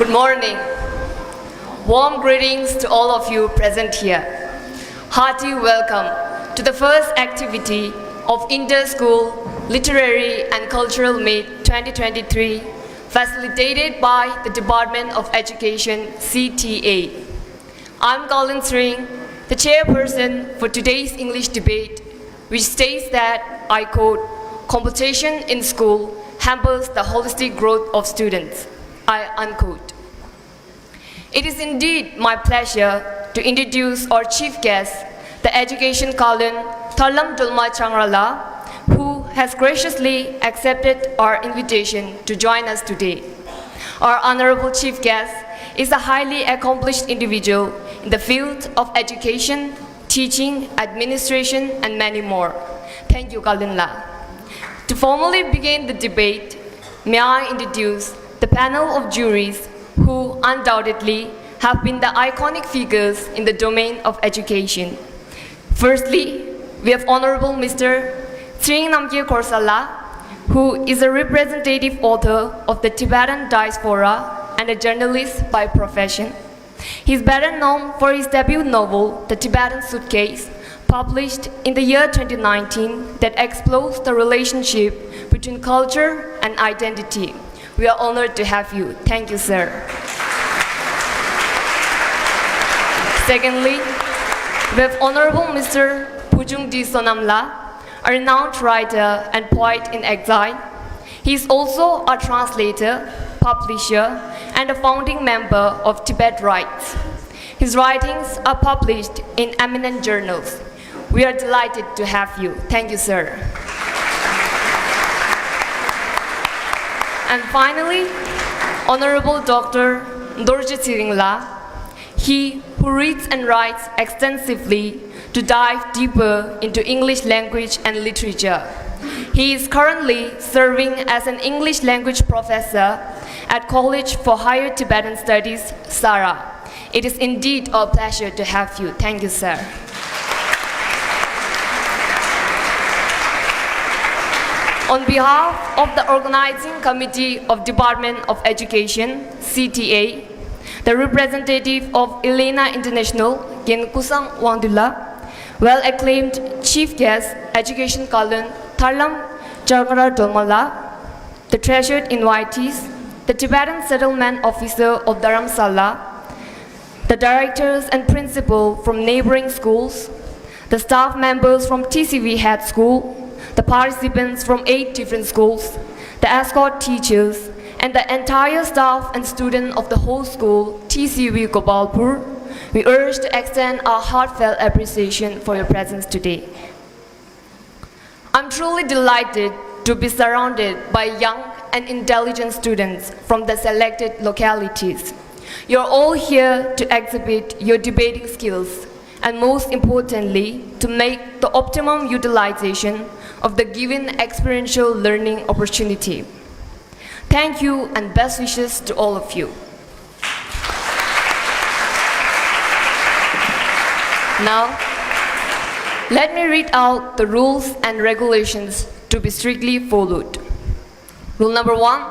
Good morning. Warm greetings to all of you present here. Hearty welcome to the first activity of Inter-School Literary and Cultural Meet 2023, facilitated by the Department of Education, CTA. I'm Colin Sring, the chairperson for today's English debate, which states that, I quote, "Competition in school hampers the holistic growth of students," I unquote. It is indeed my pleasure to introduce our chief guest, the Education Colin Tharlam Dulma Changrala, who has graciously accepted our invitation to join us today. Our honorable chief guest is a highly accomplished individual in the field of education, teaching, administration, and many more. Thank you, Colin La. To formally begin the debate, may I introduce the panel of juries who undoubtedly have been the iconic figures in the domain of education. Firstly, we have Honorable Mr. Sring Namgir Khorsala, who is a representative author of the Tibetan diaspora and a journalist by profession. He is better known for his debut novel, The Tibetan Suitcase, published in the year 2019, that explores the relationship between culture and identity. We are honored to have you. Thank you, sir. Secondly, we have Honorable Mr. Pujungdi Sonamla, a renowned writer and poet in exile. He is also a translator, publisher, and a founding member of Tibet Writes. His writings are published in eminent journals. We are delighted to have you. Thank you, sir. And finally, Honorable Dr. Dorje Tsiringla, he who reads and writes extensively to dive deeper into English language and literature. He is currently serving as an English language professor at College for Higher Tibetan Studies, SARA. It is indeed a pleasure to have you. Thank you, sir. On behalf of the Organizing Committee of Department of Education, CTA, the representative of Elena International, Gen Kusang Wangdula, well-acclaimed chief guest, Education Colin Tharlam Charkara Dolmala, the treasured invitees, the Tibetan Settlement Officer of Dharamsala, the directors and principal from neighboring schools, the staff members from TCV Head School, the participants from 8 different schools, the escort teachers, and the entire staff and student of the whole school, TCV Gopalpur, we urge to extend our heartfelt appreciation for your presence today. I'm truly delighted to be surrounded by young and intelligent students from the selected localities. You're all here to exhibit your debating skills and, most importantly, to make the optimum utilization of the given experiential learning opportunity. Thank you and best wishes to all of you. Now, let me read out the rules and regulations to be strictly followed. Rule number 1,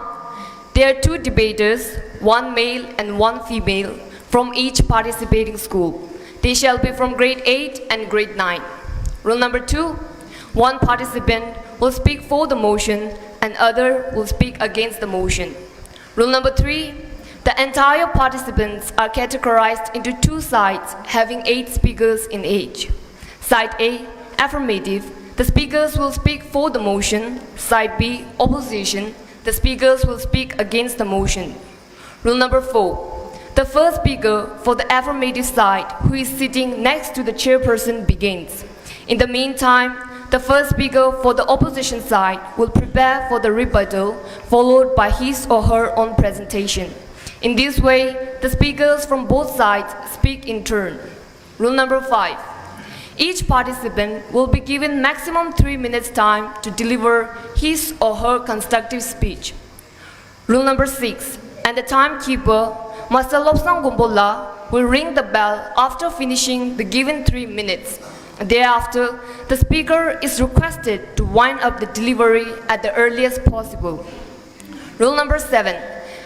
there are 2 debaters, 1 male and 1 female, from each participating school. They shall be from grade 8 and grade 9. Rule number 2, 1 participant will speak for the motion and other will speak against the motion. Rule number 3, the entire participants are categorized into 2 sides having 8 speakers in each. Side A, affirmative, the speakers will speak for the motion. Side B, opposition, the speakers will speak against the motion. Rule number 4, the first speaker for the affirmative side, who is sitting next to the chairperson, begins. In the meantime, the first speaker for the opposition side will prepare for the rebuttal, followed by his or her own presentation. In this way, the speakers from both sides speak in turn. Rule number 5, each participant will be given maximum 3 minutes time to deliver his or her constructive speech. Rule number 6, and the timekeeper, Master Lobsang Gombola, will ring the bell after finishing the given 3 minutes. Thereafter, the speaker is requested to wind up the delivery at the earliest possible. Rule number 7,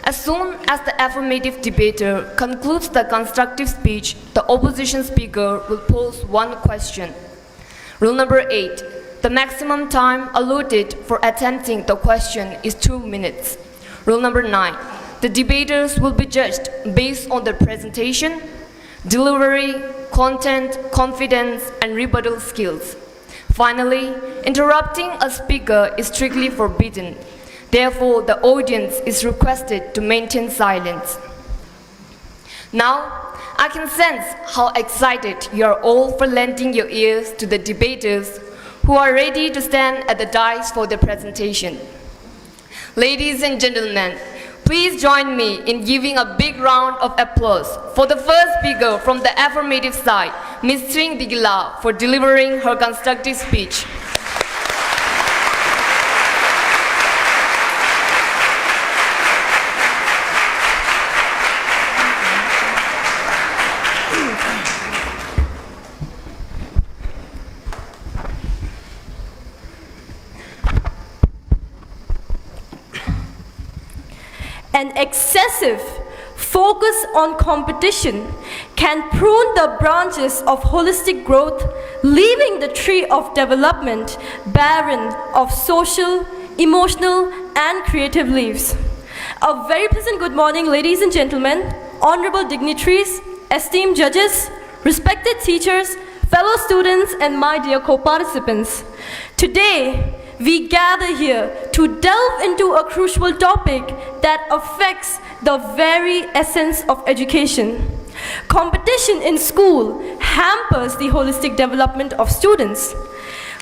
As soon as the affirmative debater concludes the constructive speech, the opposition speaker will pose one question. Rule number 8. The maximum time allotted for attempting the question is 2 minutes. Rule number 9. The debaters will be judged based on their presentation, delivery, content, confidence, and rebuttal skills. Finally, interrupting a speaker is strictly forbidden. Therefore, the audience is requested to maintain silence. Now, I can sense how excited you are all for lending your ears to the debaters who are ready to stand at the dais for their presentation. Ladies and gentlemen, please join me in giving a big round of applause for the first speaker from the affirmative side, Ms. Sring Digila, for delivering her constructive speech. An excessive focus on competition can prune the branches of holistic growth, leaving the tree of development barren of social, emotional, and creative leaves. A very pleasant good morning, ladies and gentlemen, honorable dignitaries, esteemed judges, respected teachers, fellow students, and my dear co-participants. Today, we gather here to delve into a crucial topic that affects the very essence of education. Competition in school hampers the holistic development of students.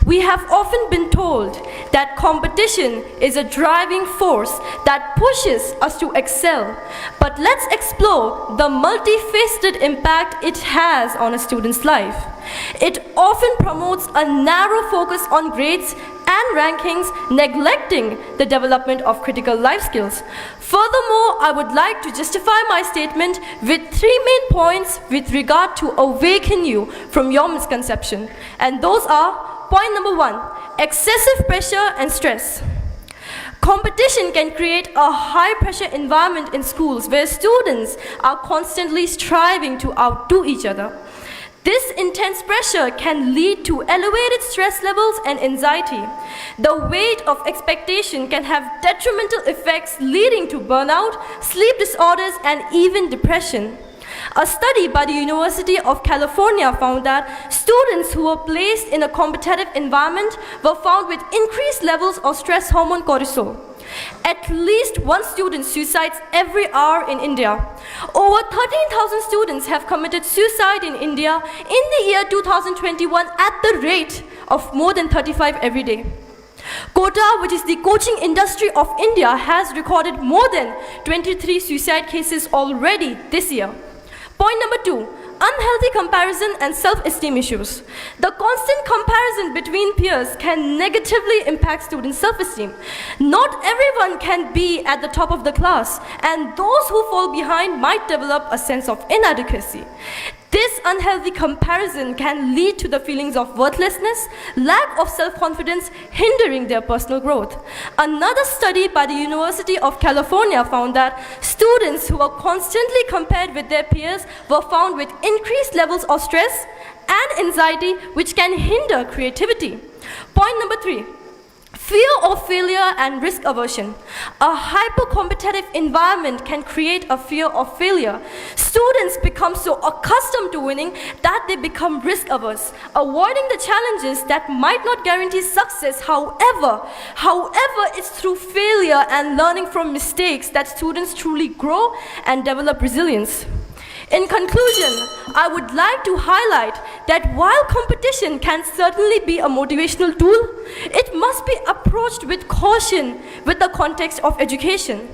We have often been told that competition is a driving force that pushes us to excel. But let's explore the multifaceted impact it has on a student's life. It often promotes a narrow focus on grades and rankings, neglecting the development of critical life skills. Furthermore, I would like to justify my statement with 3 main points with regard to awaken you from your misconception. And those are: point number 1, excessive pressure and stress. Competition can create a high-pressure environment in schools where students are constantly striving to outdo each other. This intense pressure can lead to elevated stress levels and anxiety. The weight of expectation can have detrimental effects leading to burnout, sleep disorders, and even depression. A study by the University of California found that students who were placed in a competitive environment were found with increased levels of stress hormone cortisol. At least one student suicides every hour in India. Over 13,000 students have committed suicide in India in the year 2021 at the rate of more than 35 every day. Kota, which is the coaching industry of India, has recorded more than 23 suicide cases already this year. Point number 2, unhealthy comparison and self-esteem issues. The constant comparison between peers can negatively impact students' self-esteem. Not everyone can be at the top of the class, and those who fall behind might develop a sense of inadequacy. This unhealthy comparison can lead to the feelings of worthlessness, lack of self-confidence, hindering their personal growth. Another study by the University of California found that students who were constantly compared with their peers were found with increased levels of stress and anxiety, which can hinder creativity. Point number 3. Fear of failure and risk aversion. A hyper-competitive environment can create a fear of failure. Students become so accustomed to winning that they become risk-averse, avoiding the challenges that might not guarantee success. However, it's through failure and learning from mistakes that students truly grow and develop resilience. In conclusion, I would like to highlight that while competition can certainly be a motivational tool, it must be approached with caution with the context of education.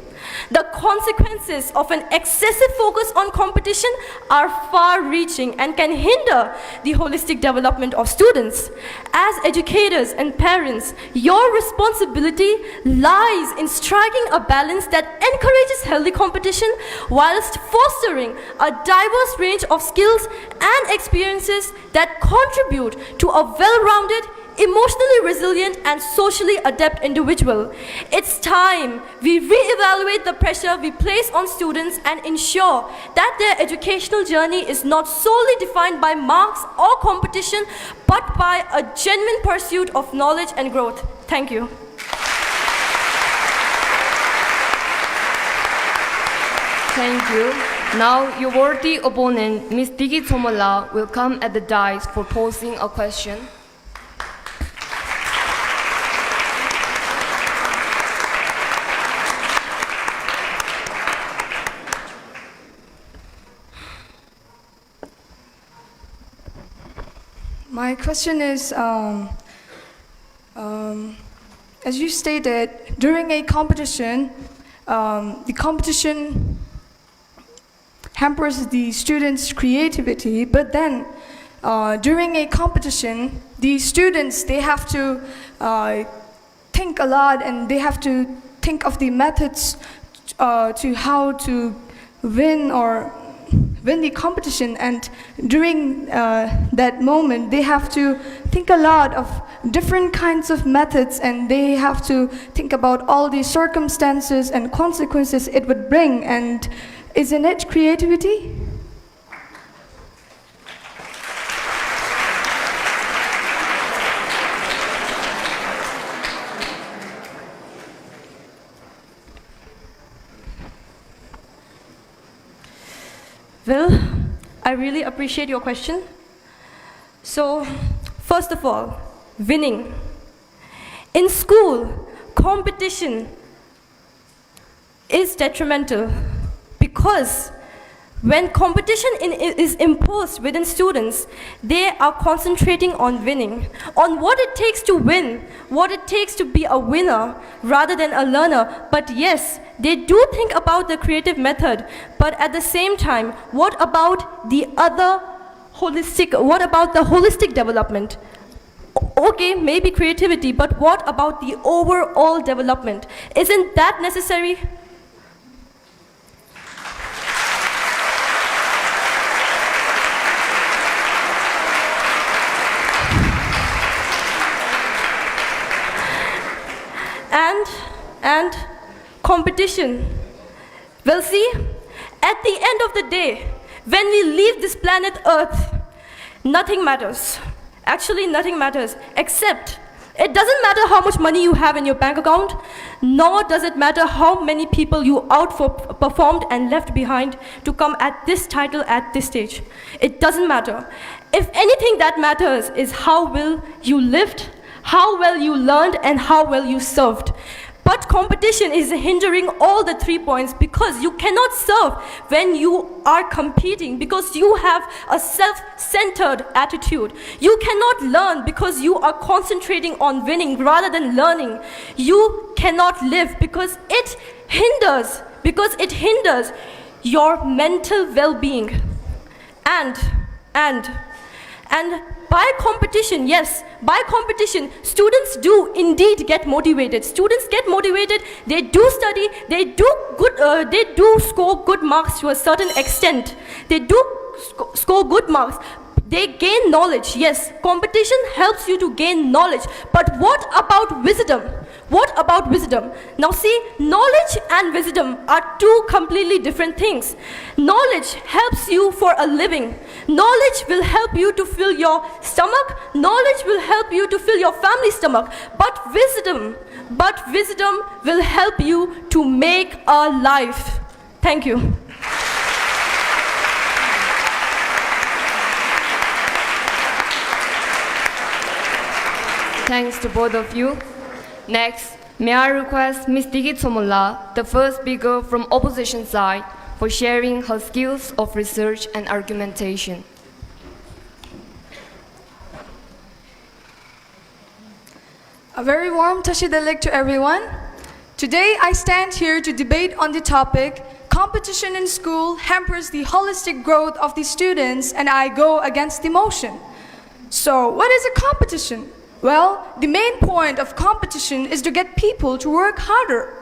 The consequences of an excessive focus on competition are far-reaching and can hinder the holistic development of students. As educators and parents, your responsibility lies in striking a balance that encourages healthy competition whilst fostering a diverse range of skills and experiences that contribute to a well-rounded, emotionally resilient and socially adept individual. It's time we re-evaluate the pressure we place on students and ensure that their educational journey is not solely defined by marks or competition, but by a genuine pursuit of knowledge and growth. Thank you. Thank you. Now, your worthy opponent, Ms. Digit Somola, will come at the dais for posing a question. My question is, as you stated, during a competition, the competition hampers the students' creativity, but then during a competition, the students, they have to think a lot and they have to think of the methods to how to win the competition, and during that moment they have to think a lot of different kinds of methods, and they have to think about all the circumstances and consequences it would bring. And isn't it creativity? Well, I really appreciate your question. So, first of all, winning. In school, competition is detrimental because when competition is imposed within students, they are concentrating on winning, on what it takes to win, what it takes to be a winner rather than a learner. But yes, they do think about the creative method, but at the same time, what about the holistic development? Okay, maybe creativity, but what about the overall development? Isn't that necessary? And competition. Well, see, at the end of the day, when we leave this planet Earth, nothing matters. Actually, nothing matters, except it doesn't matter how much money you have in your bank account, nor does it matter how many people you outperformed and left behind to come at this title at this stage. It doesn't matter. If anything that matters is how well you lived, how well you learned, and how well you served. But competition is hindering all the 3 points because you cannot serve when you are competing, because you have a self-centered attitude. You cannot learn because you are concentrating on winning rather than learning. You cannot live because it hinders your mental well-being. And by competition, yes, by competition, students do indeed get motivated. Students get motivated, they do study, they do score good marks to a certain extent. They do score good marks. They gain knowledge, yes. Competition helps you to gain knowledge. But what about wisdom? What about wisdom? Now see, knowledge and wisdom are two completely different things. Knowledge helps you for a living. Knowledge will help you to fill your stomach. Knowledge will help you to fill your family's stomach. But wisdom will help you to make a life. Thank you. Thanks to both of you. Next, may I request Ms. Digit Somola, the first speaker from opposition side, for sharing her skills of research and argumentation. A very warm Tashidalik to everyone. Today I stand here to debate on the topic, competition in school hampers the holistic growth of the students, and I go against the motion. So what is a competition? Well, the main point of competition is to get people to work harder.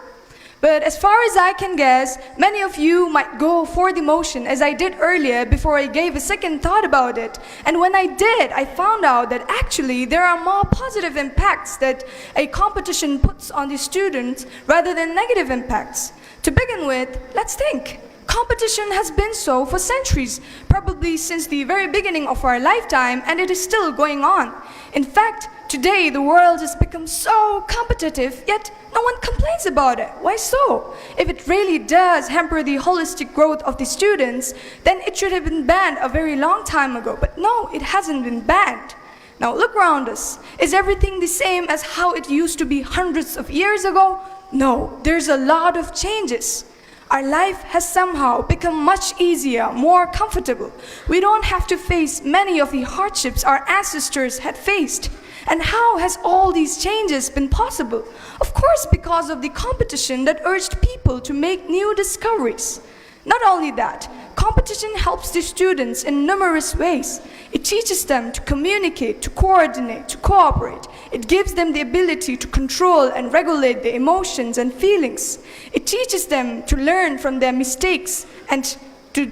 But as far as I can guess, many of you might go for the motion as I did earlier before I gave a second thought about it. And when I did, I found out that actually there are more positive impacts that a competition puts on the students rather than negative impacts. To begin with, let's think. Competition has been so for centuries, probably since the very beginning of our lifetime, and it is still going on. In fact, today the world has become so competitive, yet no one complains about it. Why so? If it really does hamper the holistic growth of the students, then it should have been banned a very long time ago. But no, it hasn't been banned. Now look around us. Is everything the same as how it used to be hundreds of years ago? No, there's a lot of changes. Our life has somehow become much easier, more comfortable. We don't have to face many of the hardships our ancestors had faced. And how has all these changes been possible? Of course, because of the competition that urged people to make new discoveries. Not only that, competition helps the students in numerous ways. It teaches them to communicate, to coordinate, to cooperate. It gives them the ability to control and regulate their emotions and feelings. It teaches them to learn from their mistakes and to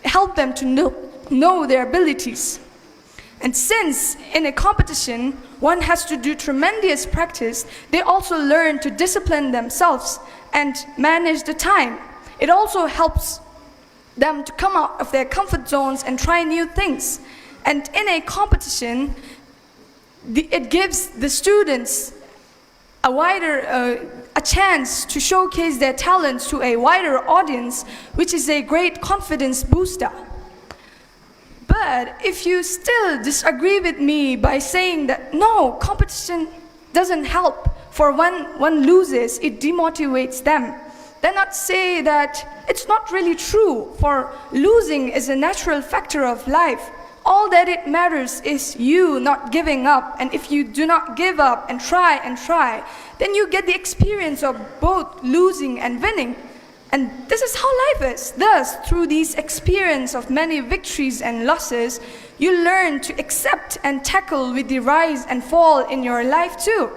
help them to know their abilities. And since in a competition one has to do tremendous practice, they also learn to discipline themselves and manage the time. It also helps them to come out of their comfort zones and try new things. And in a competition, it gives the students a chance to showcase their talents to a wider audience, which is a great confidence booster. But if you still disagree with me by saying that no, competition doesn't help, for when one loses, it demotivates them, then I'd say that it's not really true, for losing is a natural factor of life. All that it matters is you not giving up, and if you do not give up and try, then you get the experience of both losing and winning. And this is how life is. Thus, through these experience of many victories and losses, you learn to accept and tackle with the rise and fall in your life too.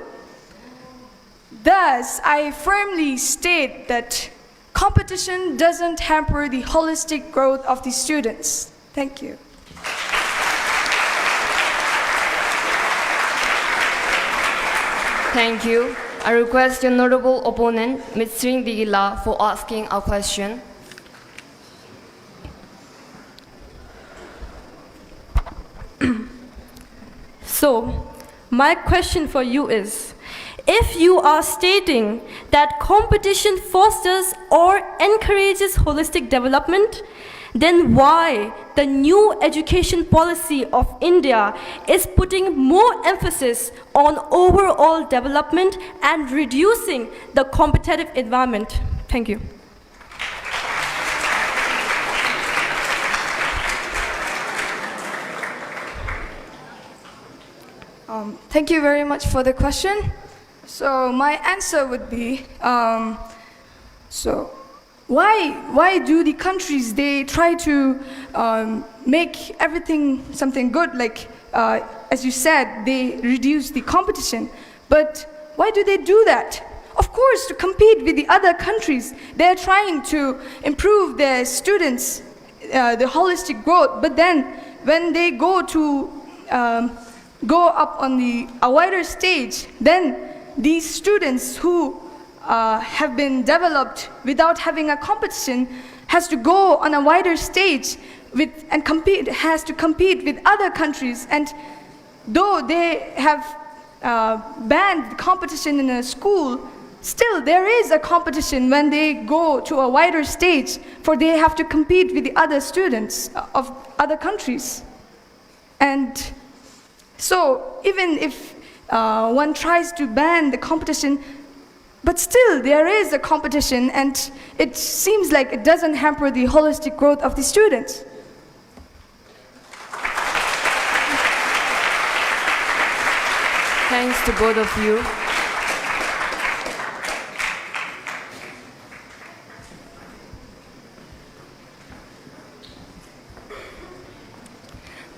Thus, I firmly state that competition doesn't hamper the holistic growth of the students. Thank you. Thank you. I request your notable opponent, Ms. Sring Digila, for asking a question. So, my question for you is, if you are stating that competition fosters or encourages holistic development, then why the new education policy of India is putting more emphasis on overall development and reducing the competitive environment? Thank you. Thank you very much for the question. So my answer would be, why do the countries, they try to make everything something good, like as you said, they reduce the competition. But why do they do that? Of course, to compete with the other countries. They're trying to improve their students, the holistic growth. But then when they go up on a wider stage, then these students who have been developed without having a competition has to go on a wider stage has to compete with other countries. And though they have banned competition in a school, still there is a competition when they go to a wider stage, for they have to compete with the other students of other countries. And so even if one tries to ban the competition, but still there is a competition, and it seems like it doesn't hamper the holistic growth of the students. Thanks to both of you.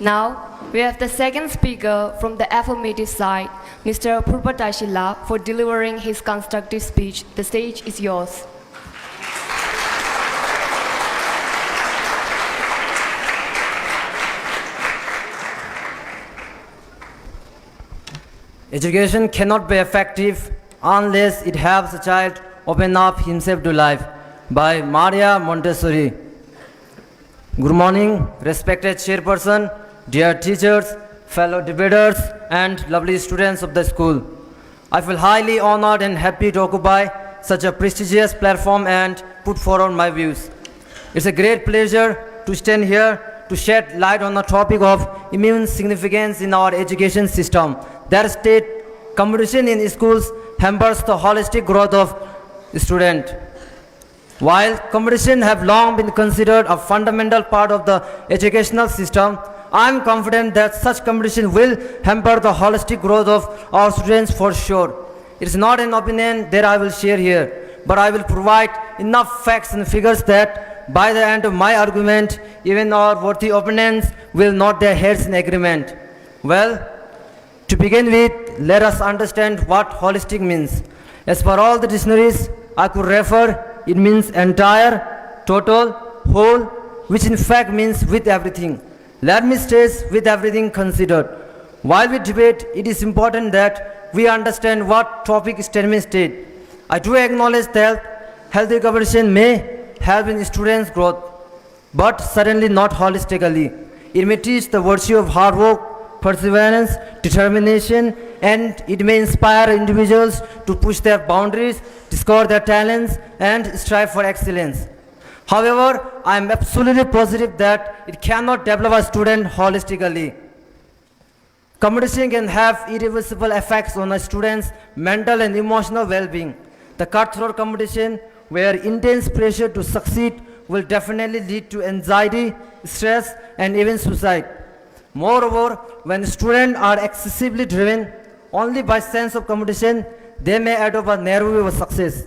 Now, we have the second speaker from the affirmative side, Mr. Purba Tashila, for delivering his constructive speech. The stage is yours. Education cannot be effective unless it helps a child open up himself to life, by Maria Montessori. Good morning, respected chairperson, dear teachers, fellow debaters, and lovely students of the school. I feel highly honored and happy to occupy such a prestigious platform and put forward my views. It's a great pleasure to stand here to shed light on a topic of immense significance in our education system. That state competition in schools hampers the holistic growth of student. While competition have long been considered a fundamental part of the educational system, I am confident that such competition will hamper the holistic growth of our students for sure. It is not an opinion that I will share here, but I will provide enough facts and figures that by the end of my argument, even our worthy opponents will nod their heads in agreement. Well, to begin with, let us understand what holistic means. As per all the dictionaries I could refer, it means entire, total, whole, which in fact means with everything. Let me stress with everything considered. While we debate, it is important that we understand what topic statement state. I do acknowledge that healthy competition may help in students' growth, but certainly not holistically. It may teach the virtue of hard work, perseverance, determination, and it may inspire individuals to push their boundaries, discover their talents, and strive for excellence. However, I am absolutely positive that it cannot develop a student holistically. Competition can have irreversible effects on a student's mental and emotional well-being. The cutthroat competition, where intense pressure to succeed, will definitely lead to anxiety, stress, and even suicide. Moreover, when students are excessively driven only by sense of competition, they may adopt a narrow view of success.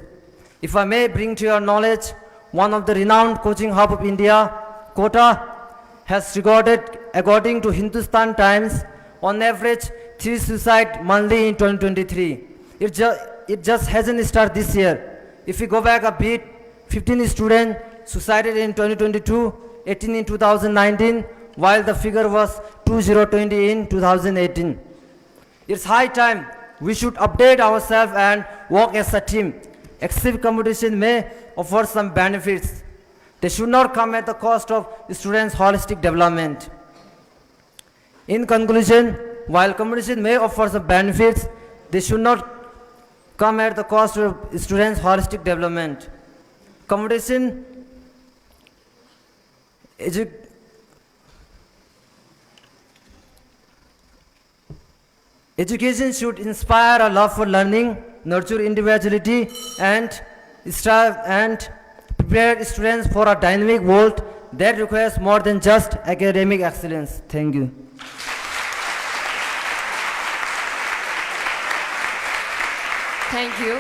If I may bring to your knowledge, one of the renowned coaching hub of India, Kota, has recorded, according to Hindustan Times, on average 3 suicides monthly in 2023. It just hasn't started this year. If we go back a bit, 15 students suicided in 2022, 18 in 2019, while the figure was 2020 in 2018. It's high time we should update ourselves and work as a team. Excessive competition may offer some benefits. They should not come at the cost of students' holistic development. In conclusion, while competition may offer some benefits, they should not come at the cost of students' holistic development. Competition, education should inspire a love for learning, nurture individuality, and strive and prepare students for a dynamic world that requires more than just academic excellence. Thank you. Thank you.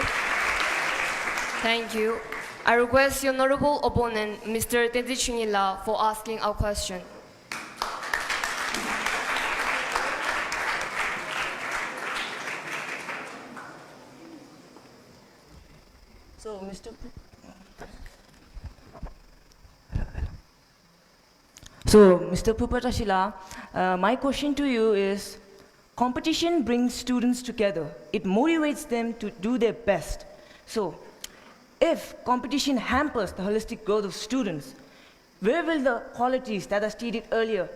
Thank you. I request your honorable opponent, Mr. Tenzin Chinila, for asking our question. So, Mr. Pupatashila, my question to you is, competition brings students together. It motivates them to do their best. So, if competition hampers the holistic growth of students, where will the qualities that are stated earlier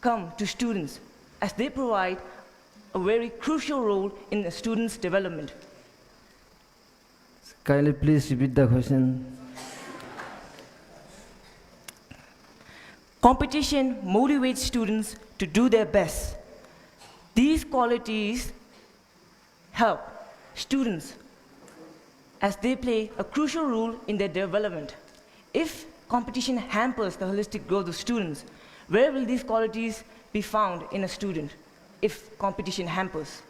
come to students, as they provide a very crucial role in the students' development? kindly please repeat the question. Competition motivates students to do their best. These qualities help students as they play a crucial role in their development. If competition hampers the holistic growth of students, where will these qualities be found in a student if competition hampers?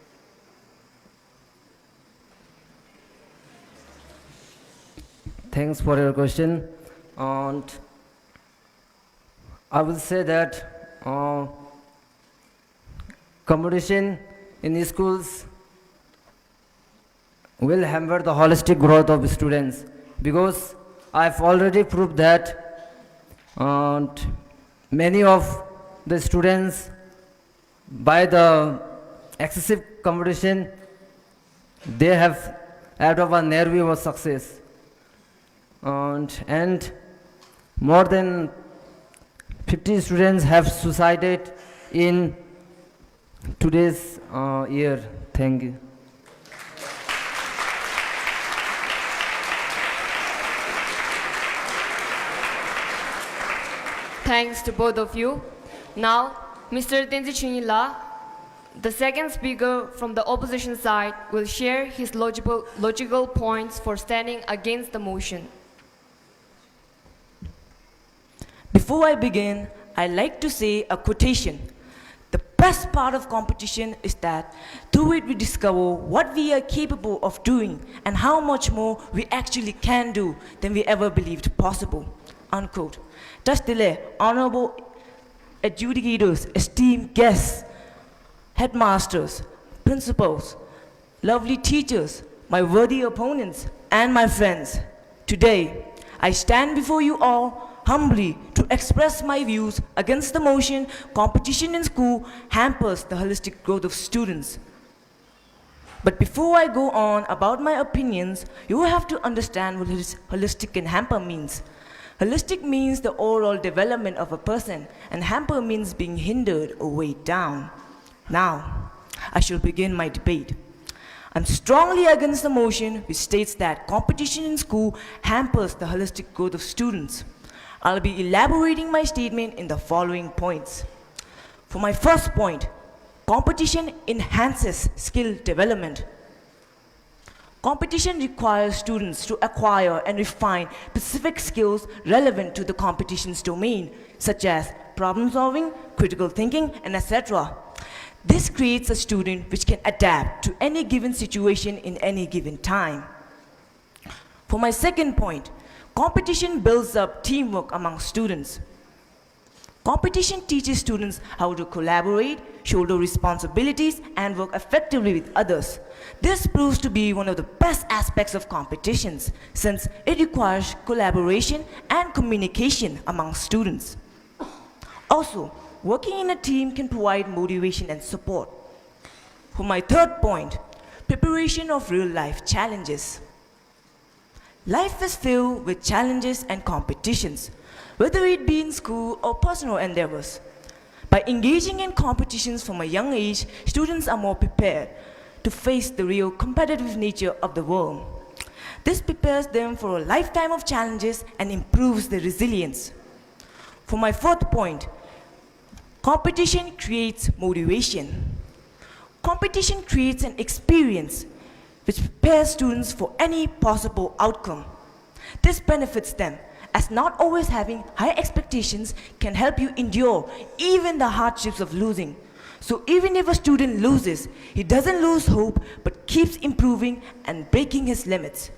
Thanks for your question. And I will say that competition in schools will hamper the holistic growth of students, because I've already proved that many of the students, by the excessive competition, they have out of a nervy was success. And more than 50 students have suicided in today's year. Thank you. Thanks to both of you. Now, Mr. Tenzin Chinyila, the second speaker from the opposition side, will share his logical points for standing against the motion. Before I begin, I'd like to say a quotation. The best part of competition is that through it we discover what we are capable of doing and how much more we actually can do than we ever believed possible. Unquote. Thus, honorable adjudicators, esteemed guests, headmasters, principals, lovely teachers, my worthy opponents, and my friends. Today, I stand before you all humbly to express my views against the motion competition in school hampers the holistic growth of students. But before I go on about my opinions, you have to understand what holistic and hamper means. Holistic means the overall development of a person, and hamper means being hindered or weighed down. Now, I shall begin my debate. I'm strongly against the motion which states that competition in school hampers the holistic growth of students. I'll be elaborating my statement in the following points. For my first point, competition enhances skill development. Competition requires students to acquire and refine specific skills relevant to the competition's domain, such as problem solving, critical thinking, and etc. This creates a student which can adapt to any given situation in any given time. For my second point, competition builds up teamwork among students. Competition teaches students how to collaborate, shoulder responsibilities, and work effectively with others. This proves to be one of the best aspects of competitions, since it requires collaboration and communication among students. Also, working in a team can provide motivation and support. For my third point, preparation of real-life challenges. Life is filled with challenges and competitions, whether it be in school or personal endeavors. By engaging in competitions from a young age, students are more prepared to face the real competitive nature of the world. This prepares them for a lifetime of challenges and improves their resilience. For my fourth point, competition creates motivation. Competition creates an experience which prepares students for any possible outcome. This benefits them, as not always having high expectations can help you endure even the hardships of losing. So even if a student loses, he doesn't lose hope but keeps improving and breaking his limits.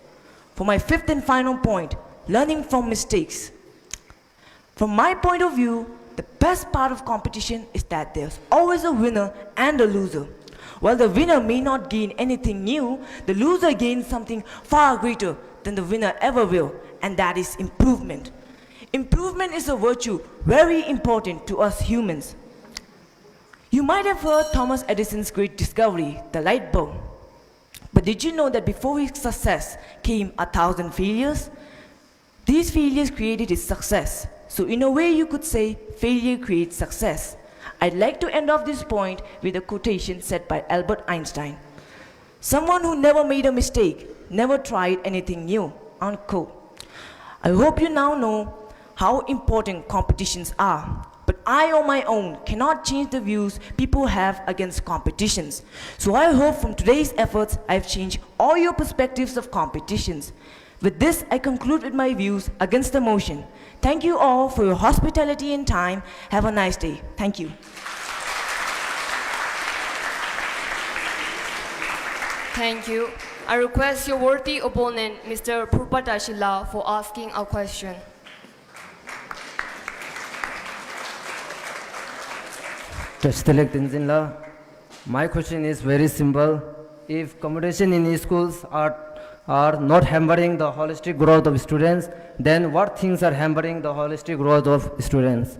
For my fifth and final point, learning from mistakes. From my point of view, the best part of competition is that there's always a winner and a loser. While the winner may not gain anything new, the loser gains something far greater than the winner ever will, and that is improvement. Improvement is a virtue very important to us humans. You might have heard Thomas Edison's great discovery, the light bulb. But did you know that before his success came 1,000 failures? These failures created his success. So in a way you could say failure creates success. I'd like to end off this point with a quotation said by Albert Einstein. Someone who never made a mistake, never tried anything new, unquote. I hope you now know how important competitions are. But I on my own cannot change the views people have against competitions. So I hope from today's efforts I've changed all your perspectives of competitions. With this, I conclude with my views against the motion. Thank you all for your hospitality and time. Have a nice day. Thank you. Thank you. I request your worthy opponent, Mr. Purpatashila, for asking a question. Tastelek Tenzin, my question is very simple. If competition in schools are not hampering the holistic growth of students, then what things are hampering the holistic growth of students?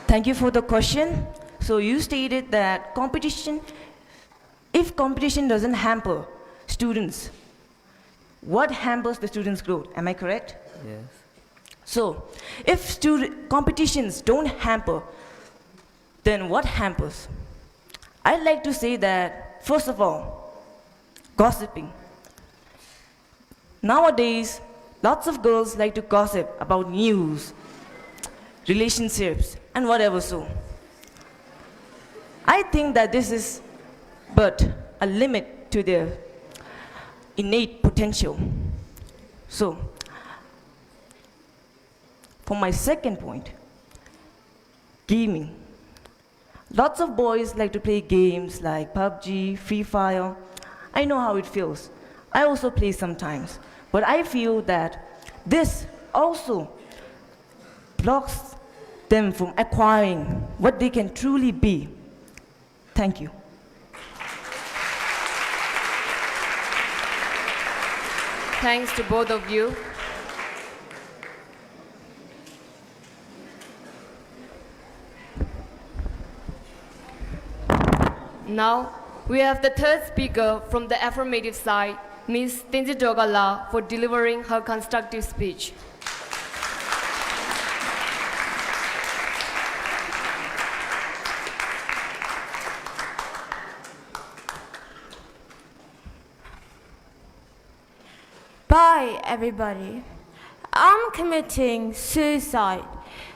Thank you for the question. So you stated that competition, if competition doesn't hamper students, what hampers the students' growth? Am I correct? Yes. So, if competitions don't hamper, then what hampers? I'd like to say that, first of all, gossiping. Nowadays, lots of girls like to gossip about news, relationships, and whatever so. I think that this is but a limit to their innate potential. So, for my second point, gaming. Lots of boys like to play games like PUBG, Free Fire. I know how it feels. I also play sometimes. But I feel that this also blocks them from acquiring what they can truly be. Thank you. Thanks to both of you. Now, we have the third speaker from the affirmative side, Ms. Tenji Dogala, for delivering her constructive speech. Bye, everybody. I'm committing suicide.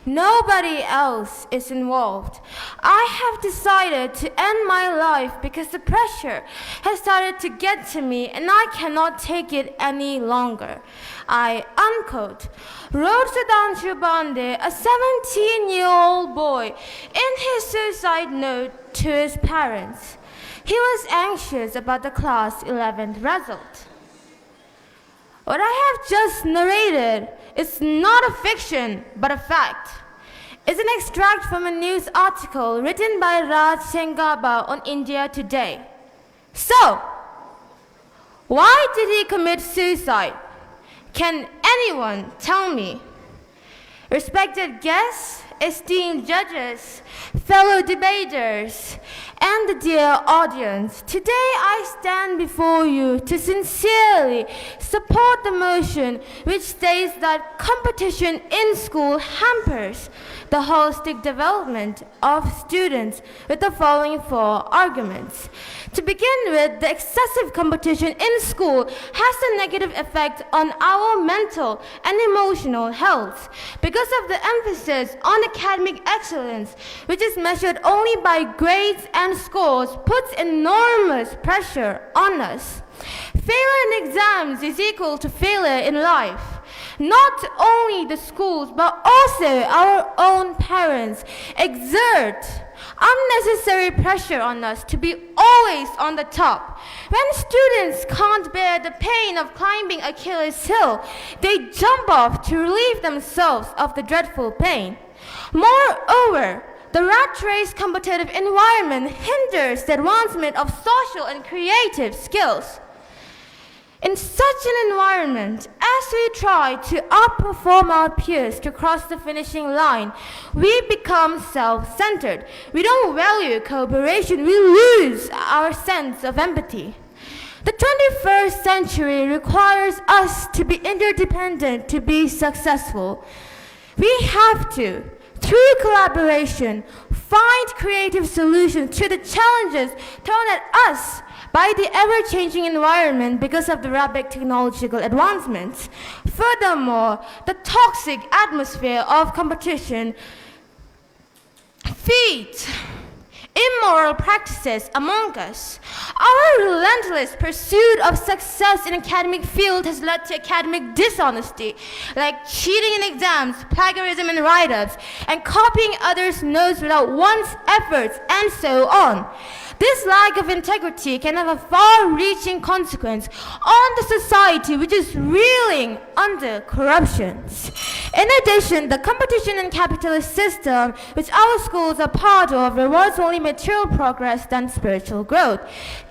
Nobody else is involved. I have decided to end my life because the pressure has started to get to me and I cannot take it any longer. I, unquote, wrote Sudhanshu Bande, a 17-year-old boy, in his suicide note to his parents. He was anxious about the class 11th result. What I have just narrated is not a fiction, but a fact. It's an extract from a news article written by Raj Sengaba on India Today. So, why did he commit suicide? Can anyone tell me? Respected guests, esteemed judges, fellow debaters, and the dear audience, today I stand before you to sincerely support the motion which states that competition in school hampers the holistic development of students with the following four arguments. To begin with, the excessive competition in school has a negative effect on our mental and emotional health because of the emphasis on academic excellence, which is measured only by grades and scores, puts enormous pressure on us. Failure in exams is equal to failure in life. Not only the schools, but also our own parents exert unnecessary pressure on us to be always on the top. When students can't bear the pain of climbing Achilles' hill, they jump off to relieve themselves of the dreadful pain. Moreover, the rat race competitive environment hinders the advancement of social and creative skills. In such an environment, as we try to outperform our peers to cross the finishing line, we become self-centered. We don't value cooperation, we lose our sense of empathy. The 21st century requires us to be interdependent to be successful. We have to, through collaboration, find creative solutions to the challenges thrown at us by the ever-changing environment because of the rapid technological advancements. Furthermore, the toxic atmosphere of competition feeds immoral practices among us. Our relentless pursuit of success in academic field has led to academic dishonesty, like cheating in exams, plagiarism in write-ups, and copying others' notes without one's efforts, and so on. This lack of integrity can have a far-reaching consequence on the society which is reeling under corruption. In addition, the competition and capitalist system which our schools are part of rewards only material progress than spiritual growth.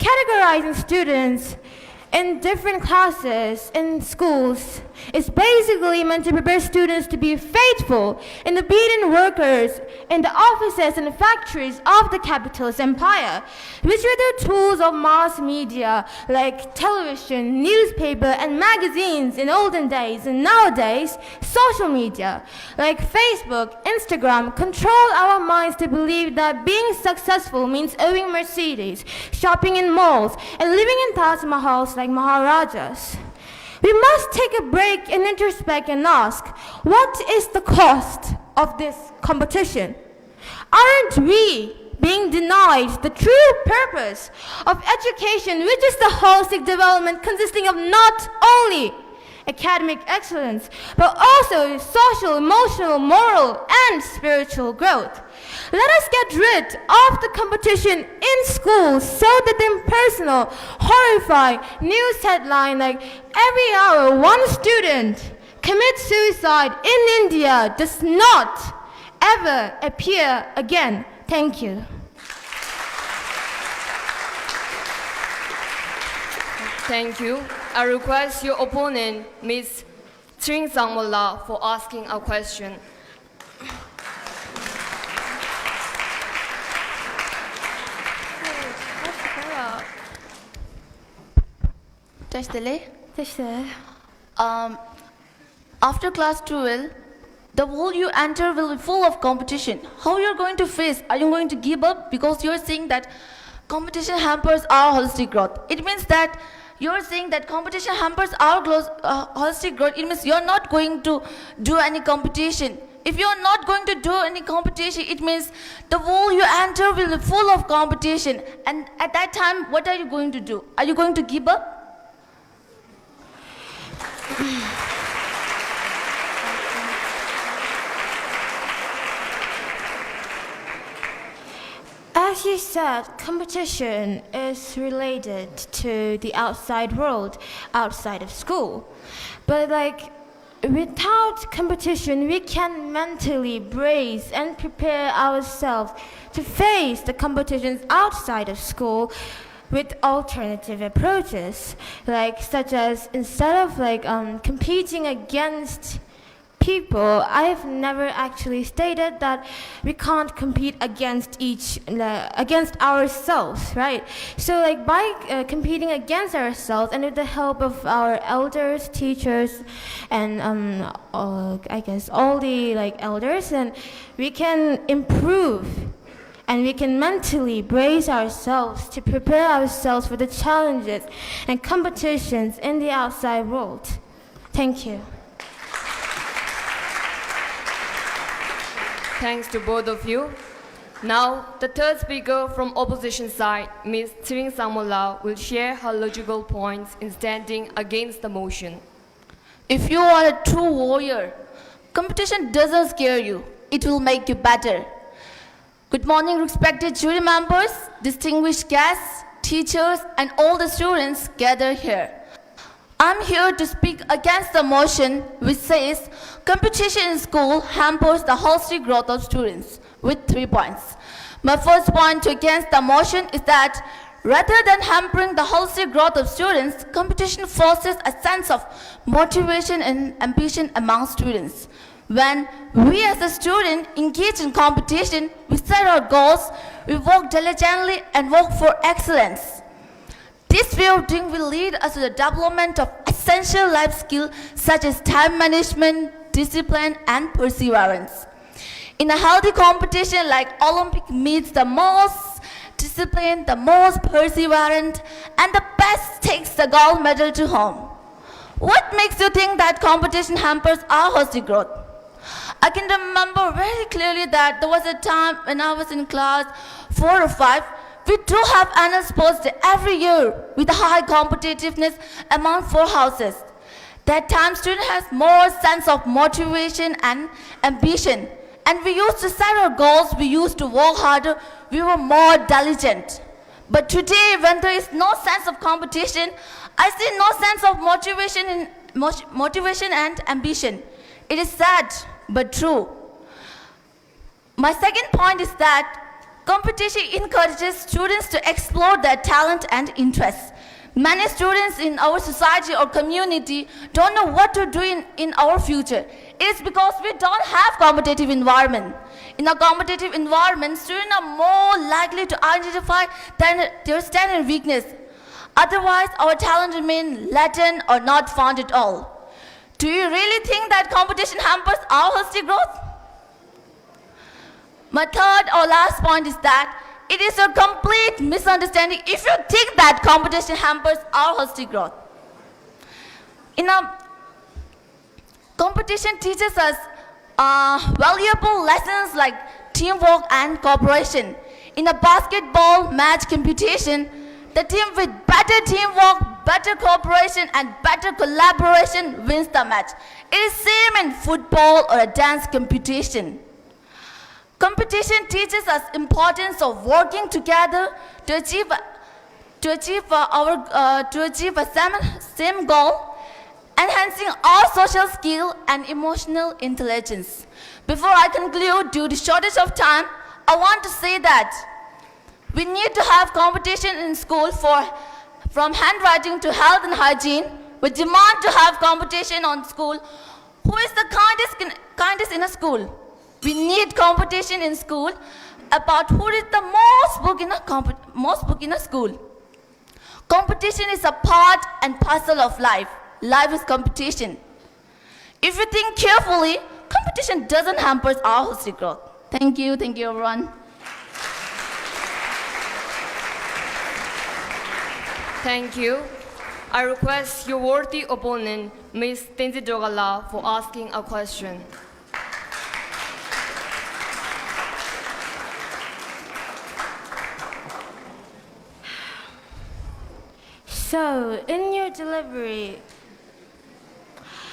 Categorizing students in different classes in schools is basically meant to prepare students to be faithful in obedient workers in the offices and factories of the capitalist empire, which were the tools of mass media like television, newspaper, and magazines in olden days, and nowadays social media like Facebook, Instagram control our minds to believe that being successful means owning Mercedes, shopping in malls, and living in Taj Mahals like Maharajas. We must take a break and introspect and ask, what is the cost of this competition? Aren't we being denied the true purpose of education, which is the holistic development consisting of not only academic excellence, but also social, emotional, moral, and spiritual growth? Let us get rid of the competition in schools so that the impersonal, horrifying news headline like every hour one student commits suicide in India does not ever appear again. Thank you. Thank you. I request your opponent, Ms. Tring Sangmola, for asking a question. After class 12, the world you enter will be full of competition. How you're going to face? Are you going to give up? Because you're saying that competition hampers our holistic growth. It means that you're saying that competition hampers our holistic growth. It means you're not going to do any competition. If you're not going to do any competition, it means the world you enter will be full of competition. And at that time, what are you going to do? Are you going to give up? As you said, competition is related to the outside world, outside of school. But without competition, we can mentally brace and prepare ourselves to face the competitions outside of school with alternative approaches, such as instead of competing against people, I've never actually stated that we can't compete against ourselves, right? So by competing against ourselves and with the help of our elders, teachers, and I guess all the elders, and we can improve and we can mentally brace ourselves to prepare ourselves for the challenges and competitions in the outside world. Thank you. Thanks to both of you. Now, the third speaker from opposition side, Ms. Tring Sangmola, will share her logical points in standing against the motion. If you are a true warrior, competition doesn't scare you. It will make you better. Good morning, respected jury members, distinguished guests, teachers, and all the students gathered here. I'm here to speak against the motion which says competition in school hampers the holistic growth of students with 3 points. My first point against the motion is that rather than hampering the holistic growth of students, competition fosters a sense of motivation and ambition among students. When we as a student engage in competition, we set our goals, we work diligently and work for excellence. This way of doing will lead us to the development of essential life skills such as time management, discipline, and perseverance. In a healthy competition like Olympic meets, the most disciplined, the most perseverant, and the best takes the gold medal to home. What makes you think that competition hampers our holistic growth? I can remember very clearly that there was a time when I was in class 4 or 5. We do have annual sports day every year with a high competitiveness among 4 houses. That time student has more sense of motivation and ambition. And we used to set our goals, we used to work harder, we were more diligent. But today when there is no sense of competition, I see no sense of motivation and ambition. It is sad, but true. My second point is that competition encourages students to explore their talent and interests. Many students in our society or community don't know what to do in our future. It is because we don't have competitive environment. In a competitive environment, students are more likely to identify their strength and weakness. Otherwise, our talent remain latent or not found at all. Do you really think that competition hampers our holistic growth? My third or last point is that it is a complete misunderstanding if you think that competition hampers our holistic growth. Competition teaches us valuable lessons like teamwork and cooperation. In a basketball match competition, the team with better teamwork, better cooperation, and better collaboration wins the match. It is same in football or a dance competition. Competition teaches us importance of working together to achieve a same goal, enhancing our social skill and emotional intelligence. Before I conclude, due to shortage of time, I want to say that we need to have competition in school from handwriting to health and hygiene. We demand to have competition on school. Who is the kindest in a school? We need competition in school about who is the most book in a school. Competition is a part and parcel of life. Life is competition. If you think carefully, competition doesn't hamper our holistic growth. Thank you everyone. Thank you. I request your worthy opponent, Ms. Tenzin Dogala, for asking a question. So, in your delivery,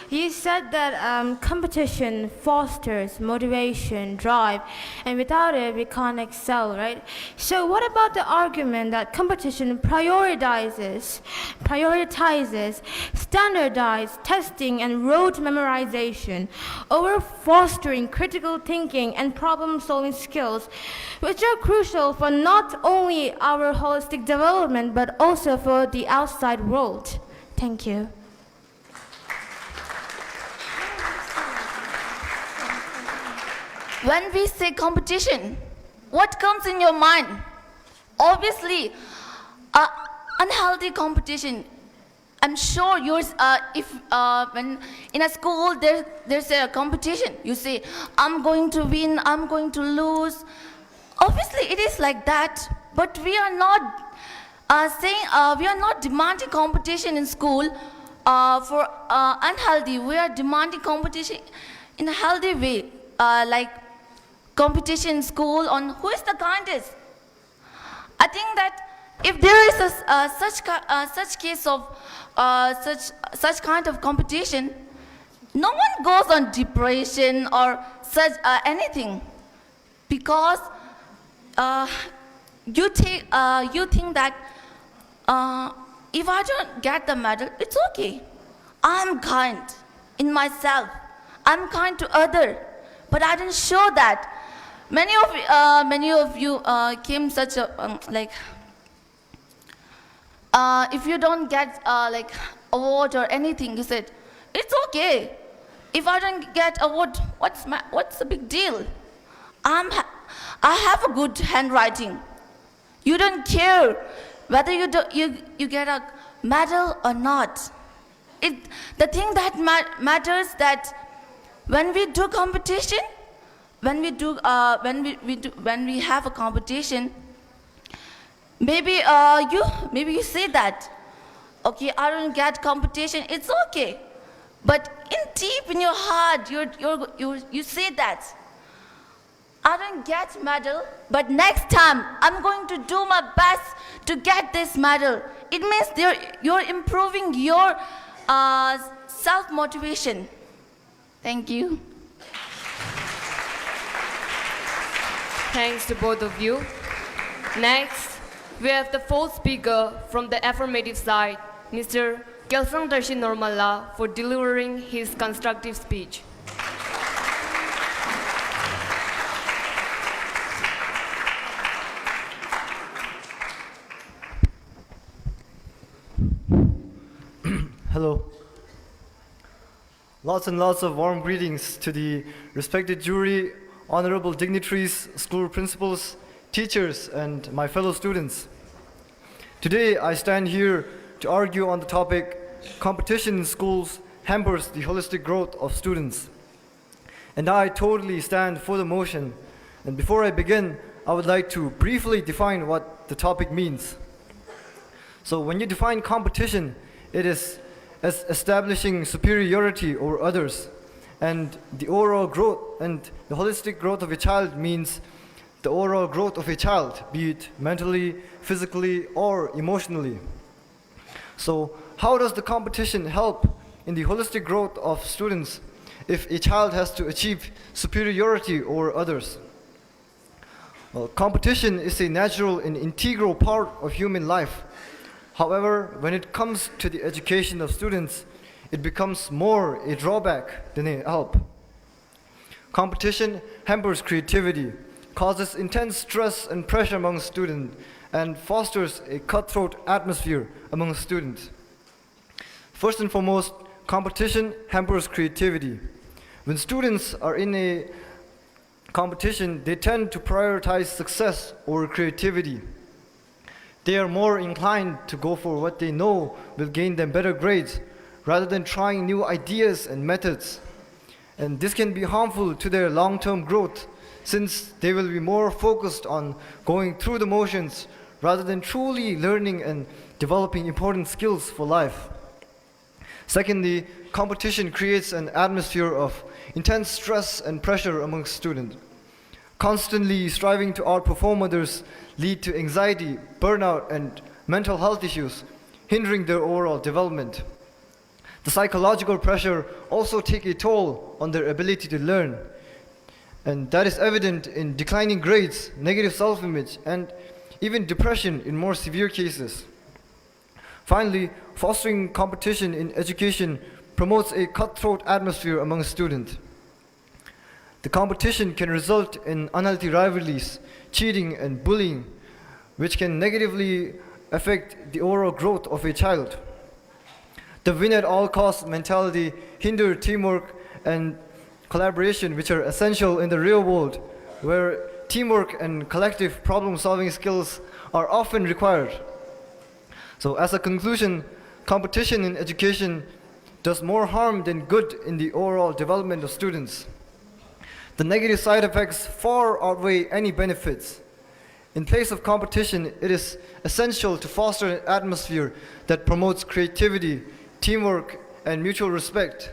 you said that competition fosters motivation, drive, and without it, we can't excel, right? So what about the argument that competition prioritizes standardized testing and rote memorization over fostering critical thinking and problem-solving skills, which are crucial for not only our holistic development, but also for the outside world? Thank you. When we say competition, what comes in your mind? Obviously, unhealthy competition. I'm sure yours. When in a school there's a competition, you say, "I'm going to win. I'm going to lose." Obviously, it is like that. But we are not we are not demanding competition in school for unhealthy. We are demanding competition in a healthy way, like competition in school on who is the kindest. I think that if there is such case of such kind of competition, no one goes on depression or such anything, because you think that if I don't get the medal, it's okay. I'm kind in myself. I'm kind to other, but I didn't show that. Many of you came such a if you don't get like award or anything, you said it's okay. If I don't get award, what's the big deal? I have a good handwriting. You don't care whether you get a medal or not. The thing that matters that when we do competition, when we have a competition, maybe you say that, okay, I don't get competition, it's okay. But deep in your heart, you say that, I don't get medal, but next time I'm going to do my best to get this medal. It means you're improving your self-motivation. Thank you. Thanks to both of you. Next, we have the fourth speaker from the affirmative side, Mr. Kelsang Darshi Normala, for delivering his constructive speech. Hello. Lots and lots of warm greetings to the respected jury, honorable dignitaries, school principals, teachers, and my fellow students. Today, I stand here to argue on the topic, competition in schools hampers the holistic growth of students. And I totally stand for the motion. And before I begin, I would like to briefly define what the topic means. So when you define competition, it is as establishing superiority over others. And the overall growth and the holistic growth of a child means the overall growth of a child, be it mentally, physically, or emotionally. So how does the competition help in the holistic growth of students if a child has to achieve superiority over others? Well, competition is a natural and integral part of human life. However, when it comes to the education of students, it becomes more a drawback than a help. Competition hampers creativity, causes intense stress and pressure among students, and fosters a cutthroat atmosphere among students. First and foremost, competition hampers creativity. When students are in a competition, they tend to prioritize success over creativity. They are more inclined to go for what they know will gain them better grades, rather than trying new ideas and methods. And this can be harmful to their long-term growth, since they will be more focused on going through the motions rather than truly learning and developing important skills for life. Secondly, competition creates an atmosphere of intense stress and pressure among students. Constantly striving to outperform others lead to anxiety, burnout, and mental health issues, hindering their overall development. The psychological pressure also takes a toll on their ability to learn, and that is evident in declining grades, negative self-image, and even depression in more severe cases. Finally, fostering competition in education promotes a cutthroat atmosphere among students. The competition can result in unhealthy rivalries, cheating, and bullying, which can negatively affect the overall growth of a child. The win-at-all-costs mentality hinders teamwork and collaboration, which are essential in the real world, where teamwork and collective problem-solving skills are often required. So as a conclusion, competition in education does more harm than good in the overall development of students. The negative side effects far outweigh any benefits. In place of competition, it is essential to foster an atmosphere that promotes creativity, teamwork, and mutual respect.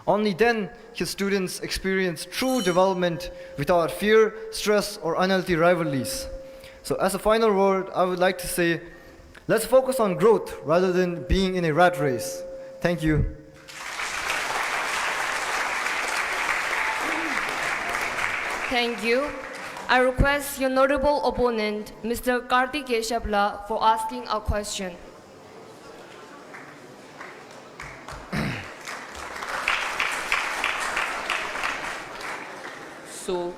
Only then can students experience true development without fear, stress, or unhealthy rivalries. So as a final word, I would like to say, let's focus on growth rather than being in a rat race. Thank you. Thank you. I request your notable opponent, Mr. Karthik Keshavla, for asking a question. So,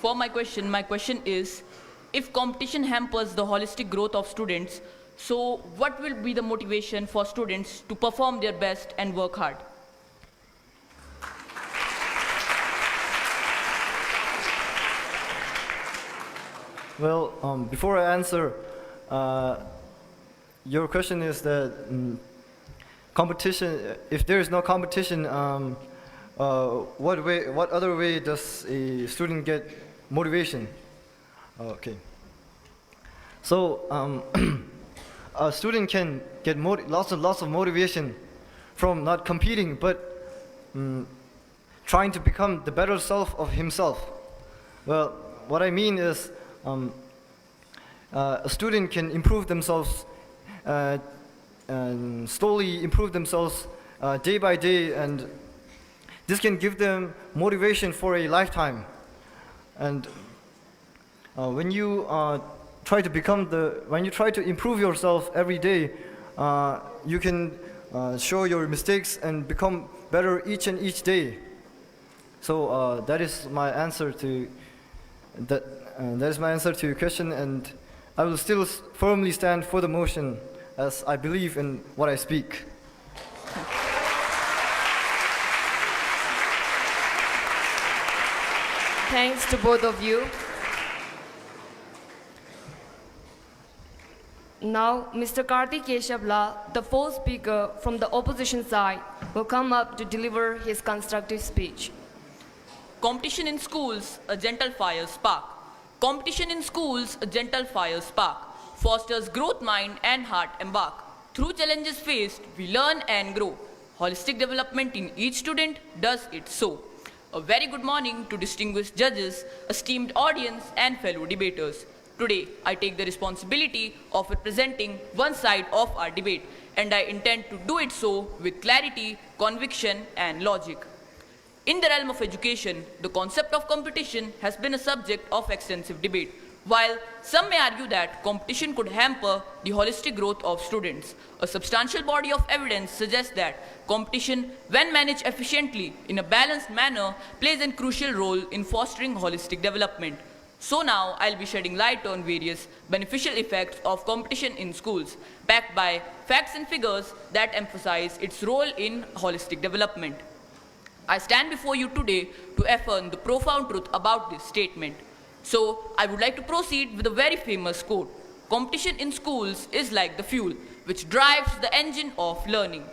for my question is, if competition hampers the holistic growth of students, so what will be the motivation for students to perform their best and work hard? Well, before I answer, your question is that competition. If there is no competition, what other way does a student get motivation? Okay. So a student can get lots of motivation from not competing, but trying to become the better self of himself. Well, what I mean is, a student can improve themselves, and slowly improve themselves day by day, and this can give them motivation for a lifetime. And when you try to improve yourself every day, you can show your mistakes and become better each day. So that is my answer to that. That is my answer to your question, and I will still firmly stand for the motion, as I believe in what I speak. Thanks to both of you. Now, Mr. Karthik Keshavla, the fourth speaker from the opposition side, will come up to deliver his constructive speech. Competition in schools, a gentle fire spark. Competition in schools, a gentle fire spark. Fosters growth mind and heart embark. Through challenges faced, we learn and grow. Holistic development in each student does it so. A very good morning to distinguished judges, esteemed audience and fellow debaters. Today, I take the responsibility of representing one side of our debate, and I intend to do it so with clarity, conviction and logic. In the realm of education, the concept of competition has been a subject of extensive debate. While some may argue that competition could hamper the holistic growth of students, a substantial body of evidence suggests that competition, when managed efficiently in a balanced manner, plays a crucial role in fostering holistic development. So now I'll be shedding light on various beneficial effects of competition in schools, backed by facts and figures that emphasize its role in holistic development. I stand before you today to affirm the profound truth about this statement. So I would like to proceed with a very famous quote. Competition in schools is like the fuel which drives the engine of learning.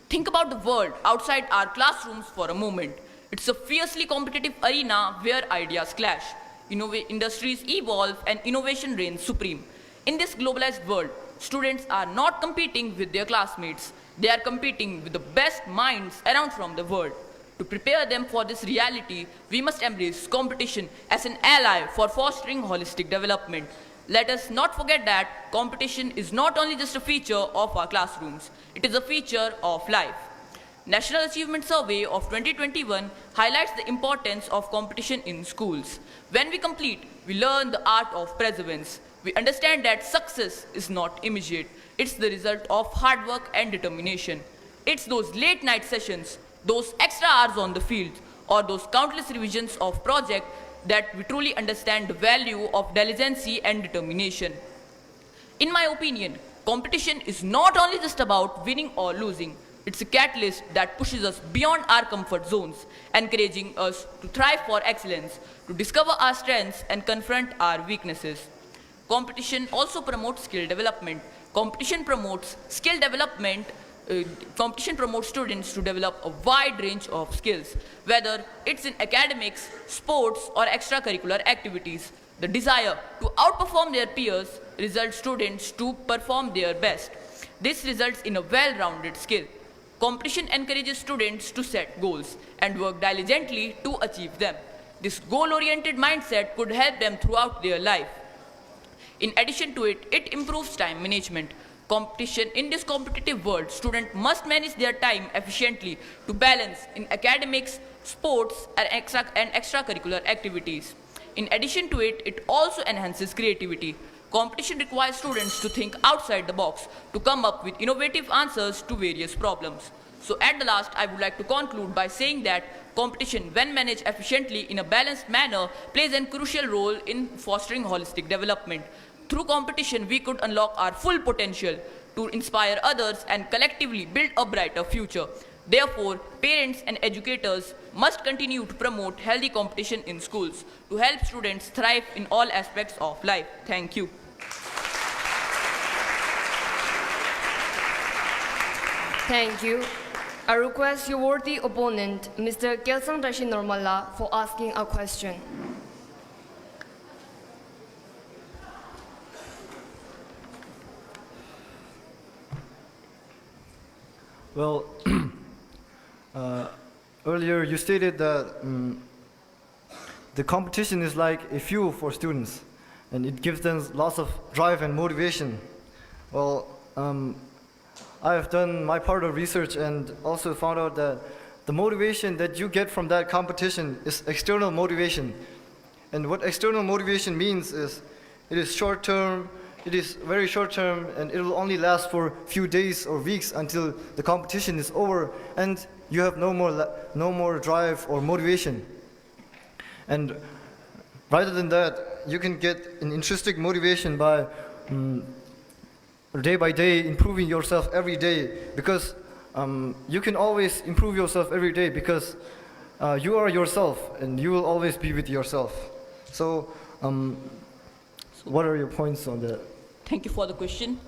Think about the world outside our classrooms for a moment. It's a fiercely competitive arena where ideas clash, industries evolve, and innovation reigns supreme. In this globalized world, students are not competing with their classmates. They are competing with the best minds around from the world. To prepare them for this reality, we must embrace competition as an ally for fostering holistic development. Let us not forget that competition is not only just a feature of our classrooms, it is a feature of life. National Achievement Survey of 2021 highlights the importance of competition in schools. When we complete, we learn the art of perseverance. We understand that success is not immediate. It's the result of hard work and determination. It's those late night sessions, those extra hours on the field, or those countless revisions of projects that we truly understand the value of diligence and determination. In my opinion, competition is not only just about winning or losing. It's a catalyst that pushes us beyond our comfort zones, encouraging us to thrive for excellence, to discover our strengths and confront our weaknesses. Competition also promotes skill development. Competition promotes skill development. Competition promotes students to develop a wide range of skills, whether it's in academics, sports, or extracurricular activities. The desire to outperform their peers results students to perform their best. This results in a well-rounded skill. Competition encourages students to set goals and work diligently to achieve them. This goal-oriented mindset could help them throughout their life. In addition to it, it improves time management. Competition in this competitive world, students must manage their time efficiently to balance in academics, sports, and extracurricular activities. In addition to it, it also enhances creativity. Competition requires students to think outside the box, to come up with innovative answers to various problems. So at the last, I would like to conclude by saying that competition, when managed efficiently in a balanced manner, plays a crucial role in fostering holistic development. Through competition, we could unlock our full potential to inspire others and collectively build a brighter future. Therefore, parents and educators must continue to promote healthy competition in schools to help students thrive in all aspects of life. Thank you. Thank you. I request your worthy opponent, Mr. Kelsang Rashid Normala, for asking a question. Well, earlier you stated that the competition is like a fuel for students, and it gives them lots of drive and motivation. Well, I have done my part of research and also found out that the motivation that you get from that competition is external motivation. And what external motivation means is it is short term, it is very short term, and it will only last for a few days or weeks until the competition is over and you have no more drive or motivation. And rather than that, you can get an intrinsic motivation by day by day improving yourself every day, because you can always improve yourself every day, because you are yourself, and you will always be with yourself. So, what are your points on that? Thank you for the question.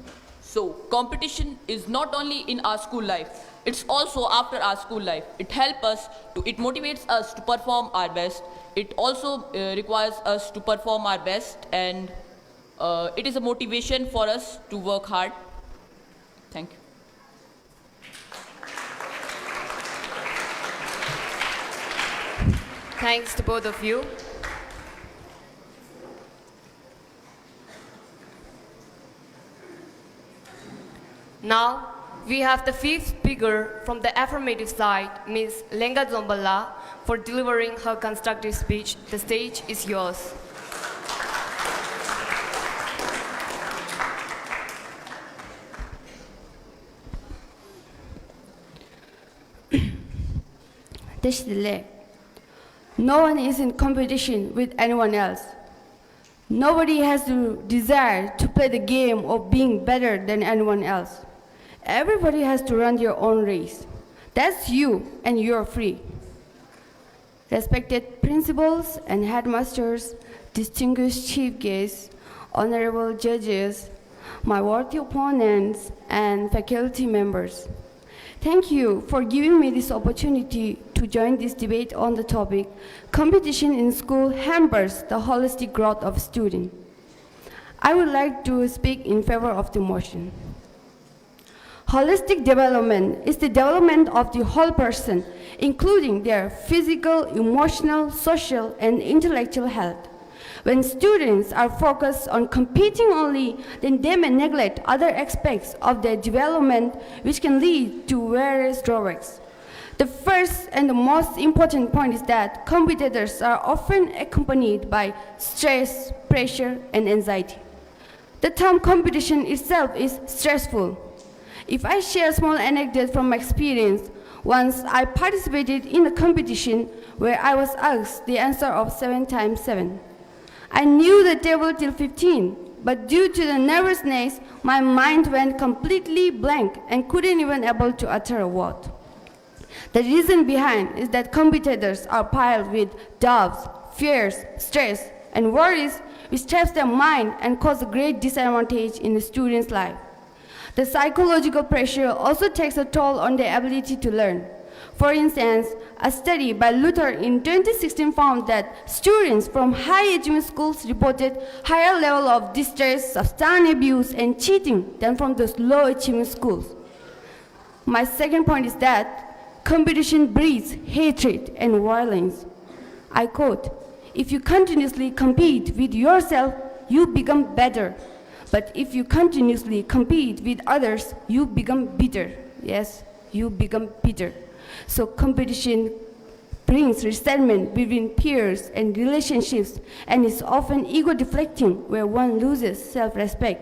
So, competition is not only in our school life, it's also after our school life. It motivates us to perform our best. It also requires us to perform our best, and it is a motivation for us to work hard. Thank you. Thanks to both of you. Now, we have the fifth speaker from the affirmative side, Ms. Lenga Zombala, for delivering her constructive speech. The stage is yours. No one is in competition with anyone else. Nobody has the desire to play the game of being better than anyone else. Everybody has to run their own race. That's you, and you're free. Respected principals and headmasters, distinguished chief guests, honorable judges, my worthy opponents, and faculty members. Thank you for giving me this opportunity to join this debate on the topic, competition in school hampers the holistic growth of students. I would like to speak in favor of the motion. Holistic development is the development of the whole person, including their physical, emotional, social, and intellectual health. When students are focused on competing only, then they may neglect other aspects of their development, which can lead to various drawbacks. The first and the most important point is that competitors are often accompanied by stress, pressure, and anxiety. The term competition itself is stressful. If I share a small anecdote from my experience, once I participated in a competition where I was asked the answer of 7 times 7. I knew the table till 15, but due to the nervousness, my mind went completely blank and couldn't even able to utter a word. The reason behind is that competitors are piled with doubts, fears, stress, and worries which traps their mind and cause a great disadvantage in the student's life. The psychological pressure also takes a toll on their ability to learn. For instance, a study by Luther in 2016 found that students from high-achieving schools reported higher level of distress, substance abuse, and cheating than from those low-achieving schools. My second point is that competition breeds hatred and violence. I quote, "If you continuously compete with yourself, you become better. But if you continuously compete with others, you become bitter." Yes, you become bitter. So competition brings resentment between peers and relationships and is often ego-deflecting where one loses self-respect.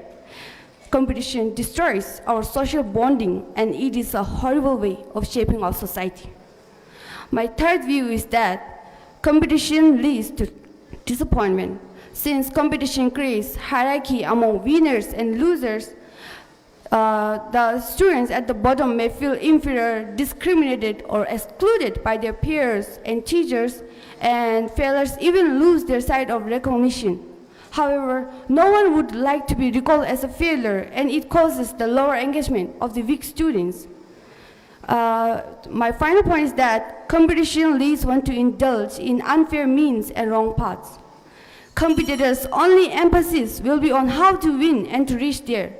Competition destroys our social bonding and it is a horrible way of shaping our society. My third view is that competition leads to disappointment. Since competition creates hierarchy among winners and losers, the students at the bottom may feel inferior, discriminated, or excluded by their peers and teachers, and failures even lose their sight of recognition. However, no one would like to be recalled as a failure, and it causes the lower engagement of the weak students. My final point is that competition leads one to indulge in unfair means and wrong paths. Competitors' only emphasis will be on how to win and to reach there.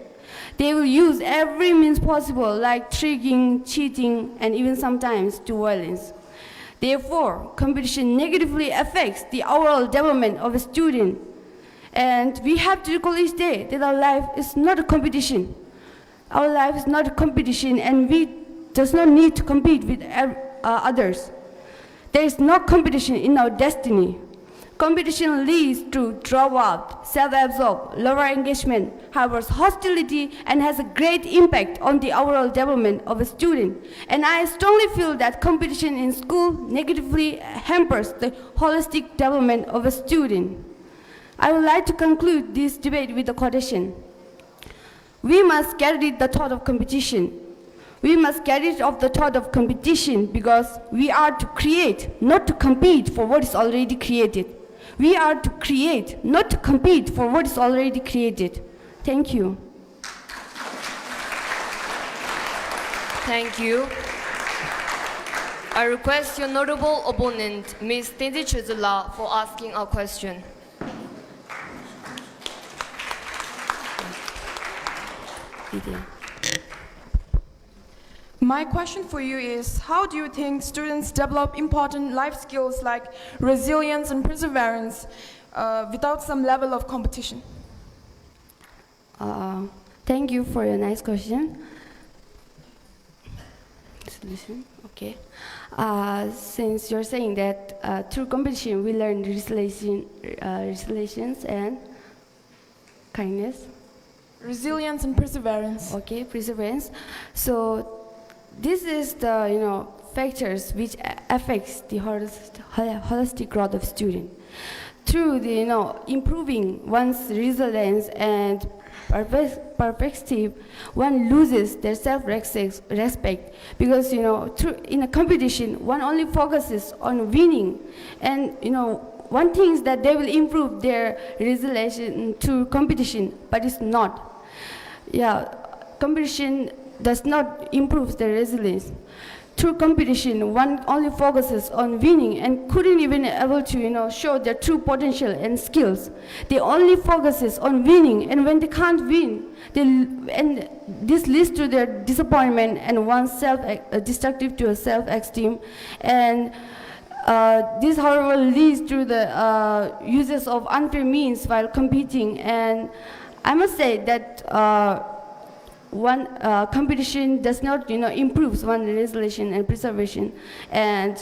They will use every means possible, like tricking, cheating, and even sometimes to violence. Therefore, competition negatively affects the overall development of a student. And we have to recall each day that our life is not a competition. Our life is not a competition, and we does not need to compete with others. There is no competition in our destiny. Competition leads to dropout, self-absorbed, lower engagement, harbors hostility, and has a great impact on the overall development of a student. And I strongly feel that competition in school negatively hampers the holistic development of a student. I would like to conclude this debate with a quotation. We must get rid of the thought of competition. We must get rid of the thought of competition because we are to create, not to compete for what is already created. We are to create, not to compete for what is already created. Thank you. Thank you. I request your notable opponent, Ms. Tendi Chuzula, for asking a question. My question for you is, how do you think students develop important life skills like resilience and perseverance without some level of competition? Thank you for your nice question. Solution, okay. Since you're saying that through competition we learn resilience and kindness. Resilience and perseverance. Okay, perseverance. So this is the factors which affects the holistic growth of student. Through the improving one's resilience and perspective, one loses their self-respect because in a competition one only focuses on winning, and one thinks that they will improve their resilience through competition, but it's not. Yeah, competition does not improve their resilience. Through competition, one only focuses on winning and couldn't even able to show their true potential and skills. They only focuses on winning, and when they can't win, and this leads to their disappointment and one's destructive to a self-esteem, and this, however, leads to the uses of unfair means while competing. And I must say that one competition does not improves one's resilience and preservation, and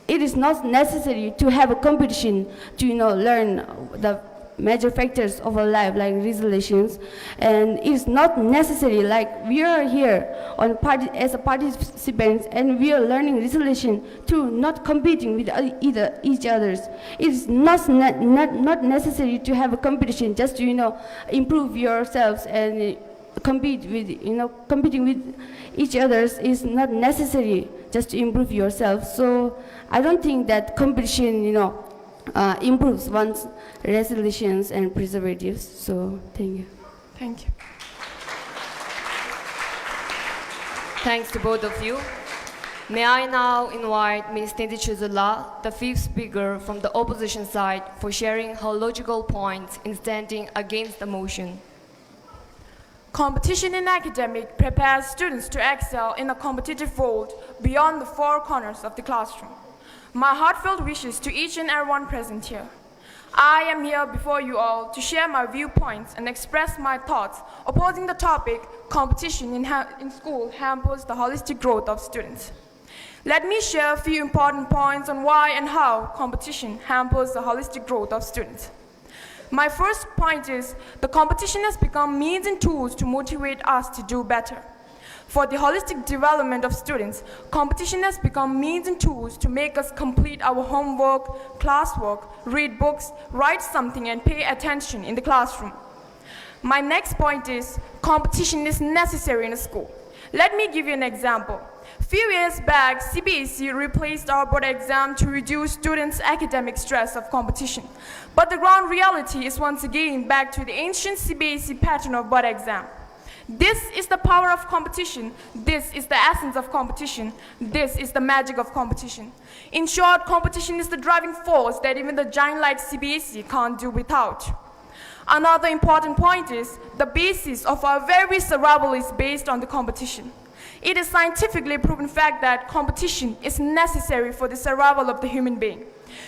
it is not necessary to have a competition to learn the major factors of our life like resilience, and it is not necessary like we are here as a participants and we are learning resilience through not competing with each others. It is not necessary to have a competition just to improve yourselves, and competing with each others is not necessary just to improve yourself. So I don't think that competition improves one's resilience and preservatives. So thank you. Thank you. Thanks to both of you. May I now invite Ms. Tendi Chuzula, the fifth speaker from the opposition side, for sharing her logical points in standing against the motion. Competition in academic prepares students to excel in a competitive world beyond the four corners of the classroom. My heartfelt wishes to each and everyone present here. I am here before you all to share my viewpoints and express my thoughts opposing the topic, competition in school hampers the holistic growth of students. Let me share a few important points on why and how competition hampers the holistic growth of students. My first point is the competition has become means and tools to motivate us to do better. For the holistic development of students, competition has become means and tools to make us complete our homework, classwork, read books, write something, and pay attention in the classroom. My next point is competition is necessary in a school. Let me give you an example. Few years back, CBSE replaced our board exam to reduce students' academic stress of competition. But the ground reality is once again back to the ancient CBSE pattern of board exam. This is the power of competition. This is the essence of competition. This is the magic of competition. In short, competition is the driving force that even the giant like CBSE can't do without. Another important point is the basis of our very survival is based on the competition. It is scientifically proven fact that competition is necessary for the survival of the human being.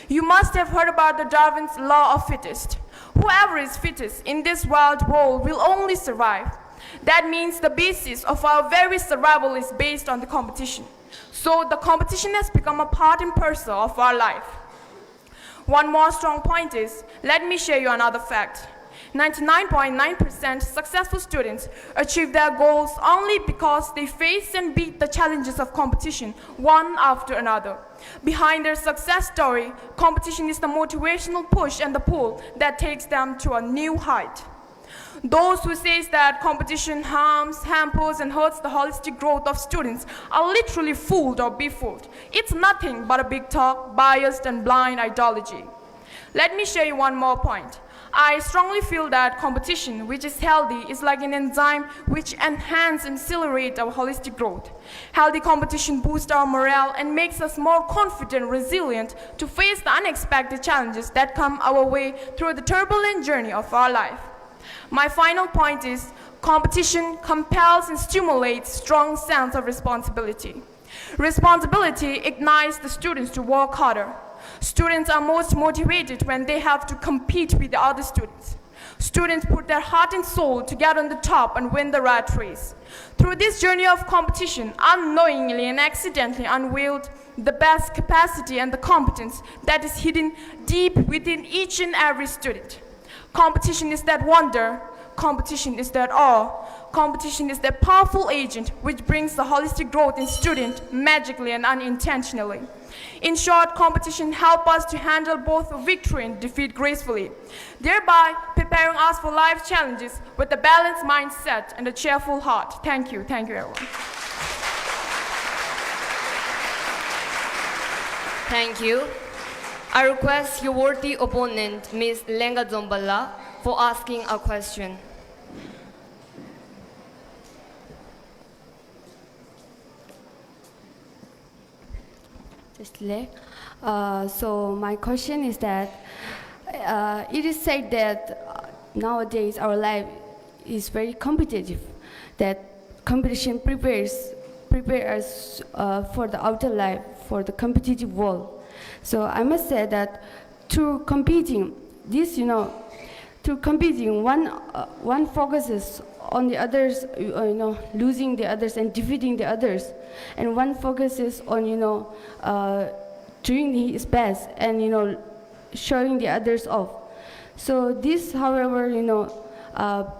You must have heard about the Darwin's law of fittest. Whoever is fittest in this wild world will only survive. That means the basis of our very survival is based on the competition. So the competition has become a part and parcel of our life. One more strong point is, let me share you another fact. 99.9% successful students achieve their goals only because they face and beat the challenges of competition one after another. Behind their success story, competition is the motivational push and the pull that takes them to a new height. Those who says that competition harms, hampers, and hurts the holistic growth of students are literally fooled or befooled. It's nothing but a big talk, biased and blind ideology. Let me share you one more point. I strongly feel that competition, which is healthy, is like an enzyme which enhances and accelerates our holistic growth. Healthy competition boosts our morale and makes us more confident and resilient to face the unexpected challenges that come our way through the turbulent journey of our life. My final point is competition compels and stimulates strong sense of responsibility. Responsibility ignites the students to work harder. Students are most motivated when they have to compete with the other students. Students put their heart and soul to get on the top and win the rat race. Through this journey of competition, unknowingly and accidentally unveiled the best capacity and the competence that is hidden deep within each and every student. Competition is that wonder. Competition is that awe. Competition is that powerful agent which brings the holistic growth in student magically and unintentionally. In short, competition helps us to handle both victory and defeat gracefully, thereby preparing us for life's challenges with a balanced mindset and a cheerful heart. Thank you everyone. Thank you. I request your worthy opponent, Ms. Lenga Zombala, for asking a question. So my question is that it is said that nowadays our life is very competitive, that competition prepares us for the outer life, for the competitive world. So I must say that through competing, one focuses on the others, losing the others and defeating the others, and one focuses on doing his best and showing the others off. So this, however,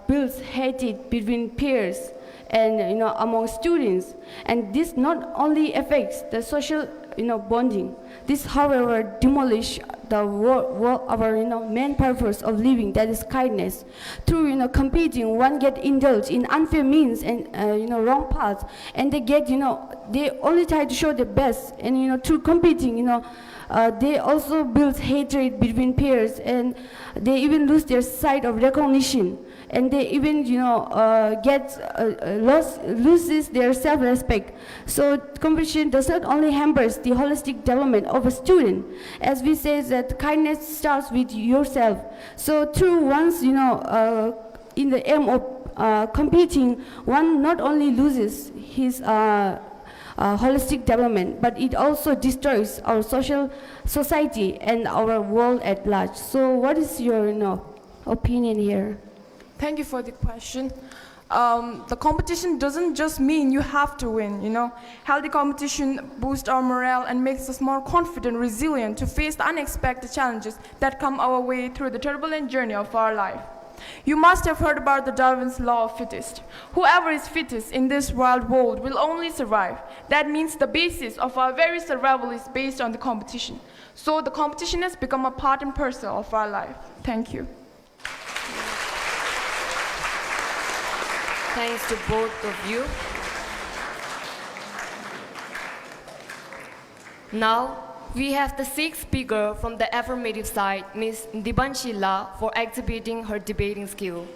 builds hatred between peers and among students, and this not only affects the social bonding. This, however, demolish our main purpose of living, that is kindness. Through competing, one get indulged in unfair means and wrong paths, and they only try to show the best, and through competing, they also build hatred between peers, and they even lose their sight of recognition, and they even loses their self-respect. So competition does not only hampers the holistic development of a student, as we say that kindness starts with yourself. So through one's in the aim of competing, one not only loses his holistic development, but it also destroys our society and our world at large. So what is your opinion here? Thank you for the question. The competition doesn't just mean you have to win, Healthy competition boosts our morale and makes us more confident, resilient to face the unexpected challenges that come our way through the turbulent journey of our life. You must have heard about the Darwin's law of fittest. Whoever is fittest in this wild world will only survive. That means the basis of our very survival is based on the competition. So the competition has become a part and parcel of our life. Thank you. Thanks to both of you. Now, we have the sixth speaker from the affirmative side, Ms. Dibanshila, for exhibiting her debating skill.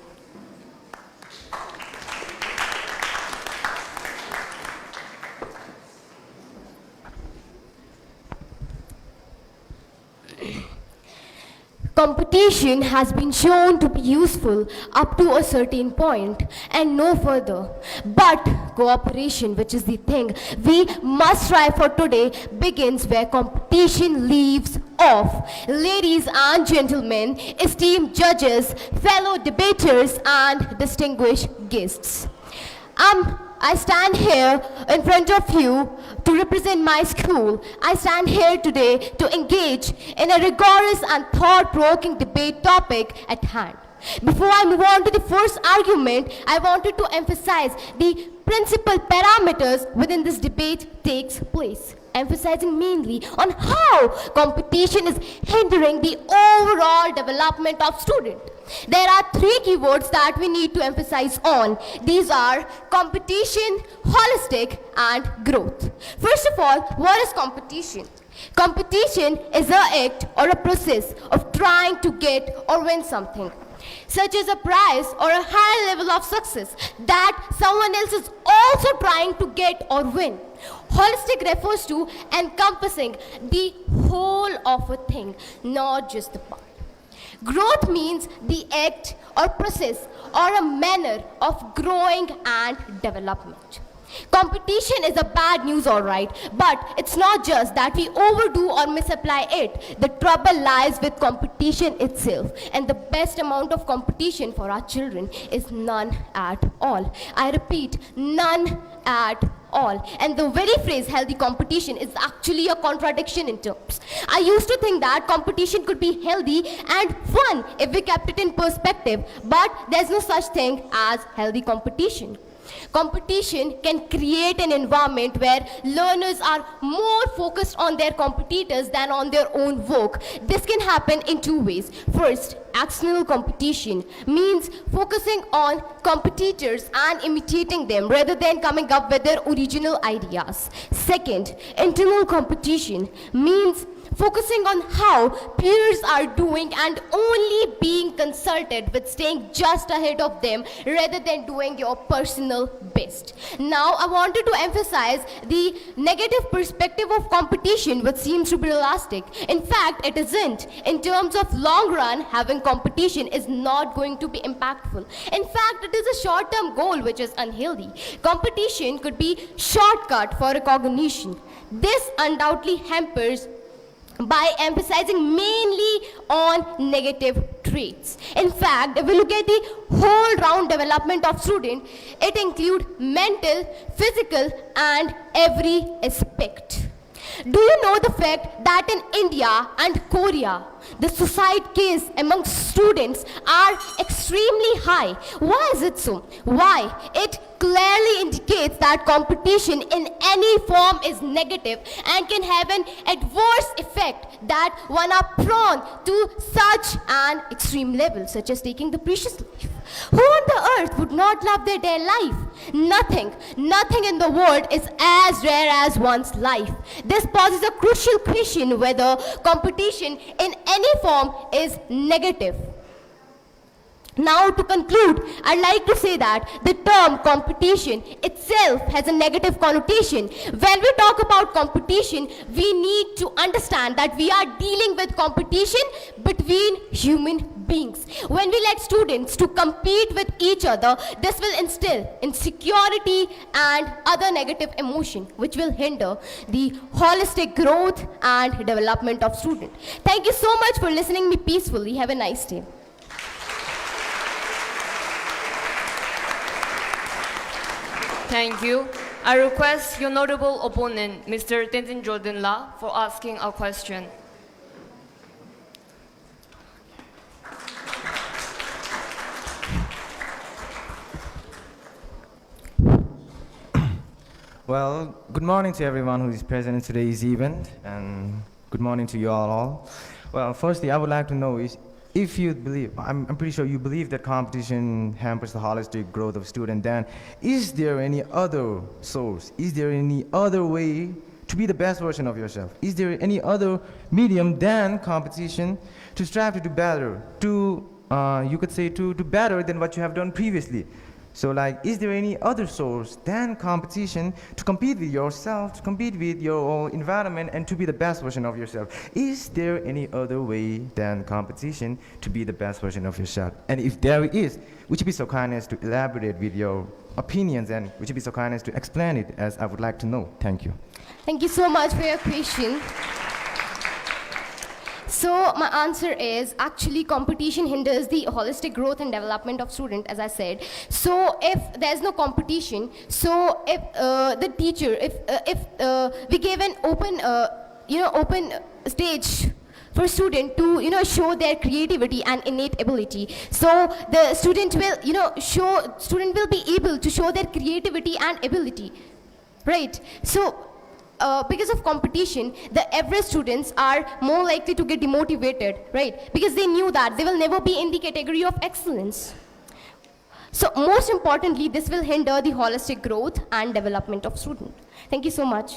Competition has been shown to be useful up to a certain point and no further. But cooperation, which is the thing we must strive for today, begins where competition leaves off. Ladies and gentlemen, esteemed judges, fellow debaters, and distinguished guests. I stand here in front of you to represent my school. I stand here today to engage in a rigorous and thought-provoking debate topic at hand. Before I move on to the first argument, I wanted to emphasize the principal parameters within this debate takes place, emphasizing mainly on how competition is hindering the overall development of student. There are three keywords that we need to emphasize on. These are competition, holistic, and growth. First of all, what is competition? Competition is an act or a process of trying to get or win something, such as a prize or a higher level of success that someone else is also trying to get or win. Holistic refers to encompassing the whole of a thing, not just the part. Growth means the act or process or a manner of growing and development. Competition is a bad news, all right, but it's not just that we overdo or misapply it. The trouble lies with competition itself, and the best amount of competition for our children is none at all. I repeat, none at all. And the very phrase healthy competition is actually a contradiction in terms. I used to think that competition could be healthy and fun if we kept it in perspective, but there's no such thing as healthy competition. Competition can create an environment where learners are more focused on their competitors than on their own work. This can happen in two ways. First, external competition means focusing on competitors and imitating them rather than coming up with their original ideas. Second, internal competition means focusing on how peers are doing and only being consulted with staying just ahead of them rather than doing your personal best. Now, I wanted to emphasize the negative perspective of competition, which seems to be elastic. In fact, it isn't. In terms of long run, having competition is not going to be impactful. In fact, it is a short-term goal which is unhealthy. Competition could be shortcut for recognition. This undoubtedly hampers by emphasizing mainly on negative traits. In fact, if we look at the whole round development of student, it includes mental, physical, and every aspect. Do you know the fact that in India and Korea, the suicide case among students are extremely high? Why is it so? Why? It clearly indicates that competition in any form is negative and can have an adverse effect that one are prone to such an extreme level, such as taking the precious life. Who on the earth would not love their dear life? Nothing in the world is as rare as one's life. This poses a crucial question whether competition in any form is negative. Now, to conclude, I'd like to say that the term competition itself has a negative connotation. When we talk about competition, we need to understand that we are dealing with competition between human beings. When we let students to compete with each other, this will instill insecurity and other negative emotion, which will hinder the holistic growth and development of students. Thank you so much for listening me peacefully. Have a nice day. Thank you. I request your notable opponent, Mr. Tenzin Jordan La, for asking a question. Well, good morning to everyone who is present in today's event, and good morning to you all. Well, firstly, I would like to know is if you believe, I'm pretty sure you believe that competition hampers the holistic growth of student, then is there any other source? Is there any other way to be the best version of yourself? Is there any other medium than competition to strive to do better, you could say to do better than what you have done previously? So like, is there any other source than competition to compete with yourself, to compete with your environment, and to be the best version of yourself? Is there any other way than competition to be the best version of yourself? And if there is, would you be so kind as to elaborate with your opinions, and would you be so kind as to explain it, as I would like to know? Thank you. Thank you so much for your question. So my answer is actually competition hinders the holistic growth and development of student, as I said. So if there's no competition, so if the teacher, if we gave an open stage for student to show their creativity and innate ability. So the student will student will be able to show their creativity and ability, right? So because of competition, the average students are more likely to get demotivated, right? Because they knew that they will never be in the category of excellence. So most importantly, this will hinder the holistic growth and development of student. Thank you so much.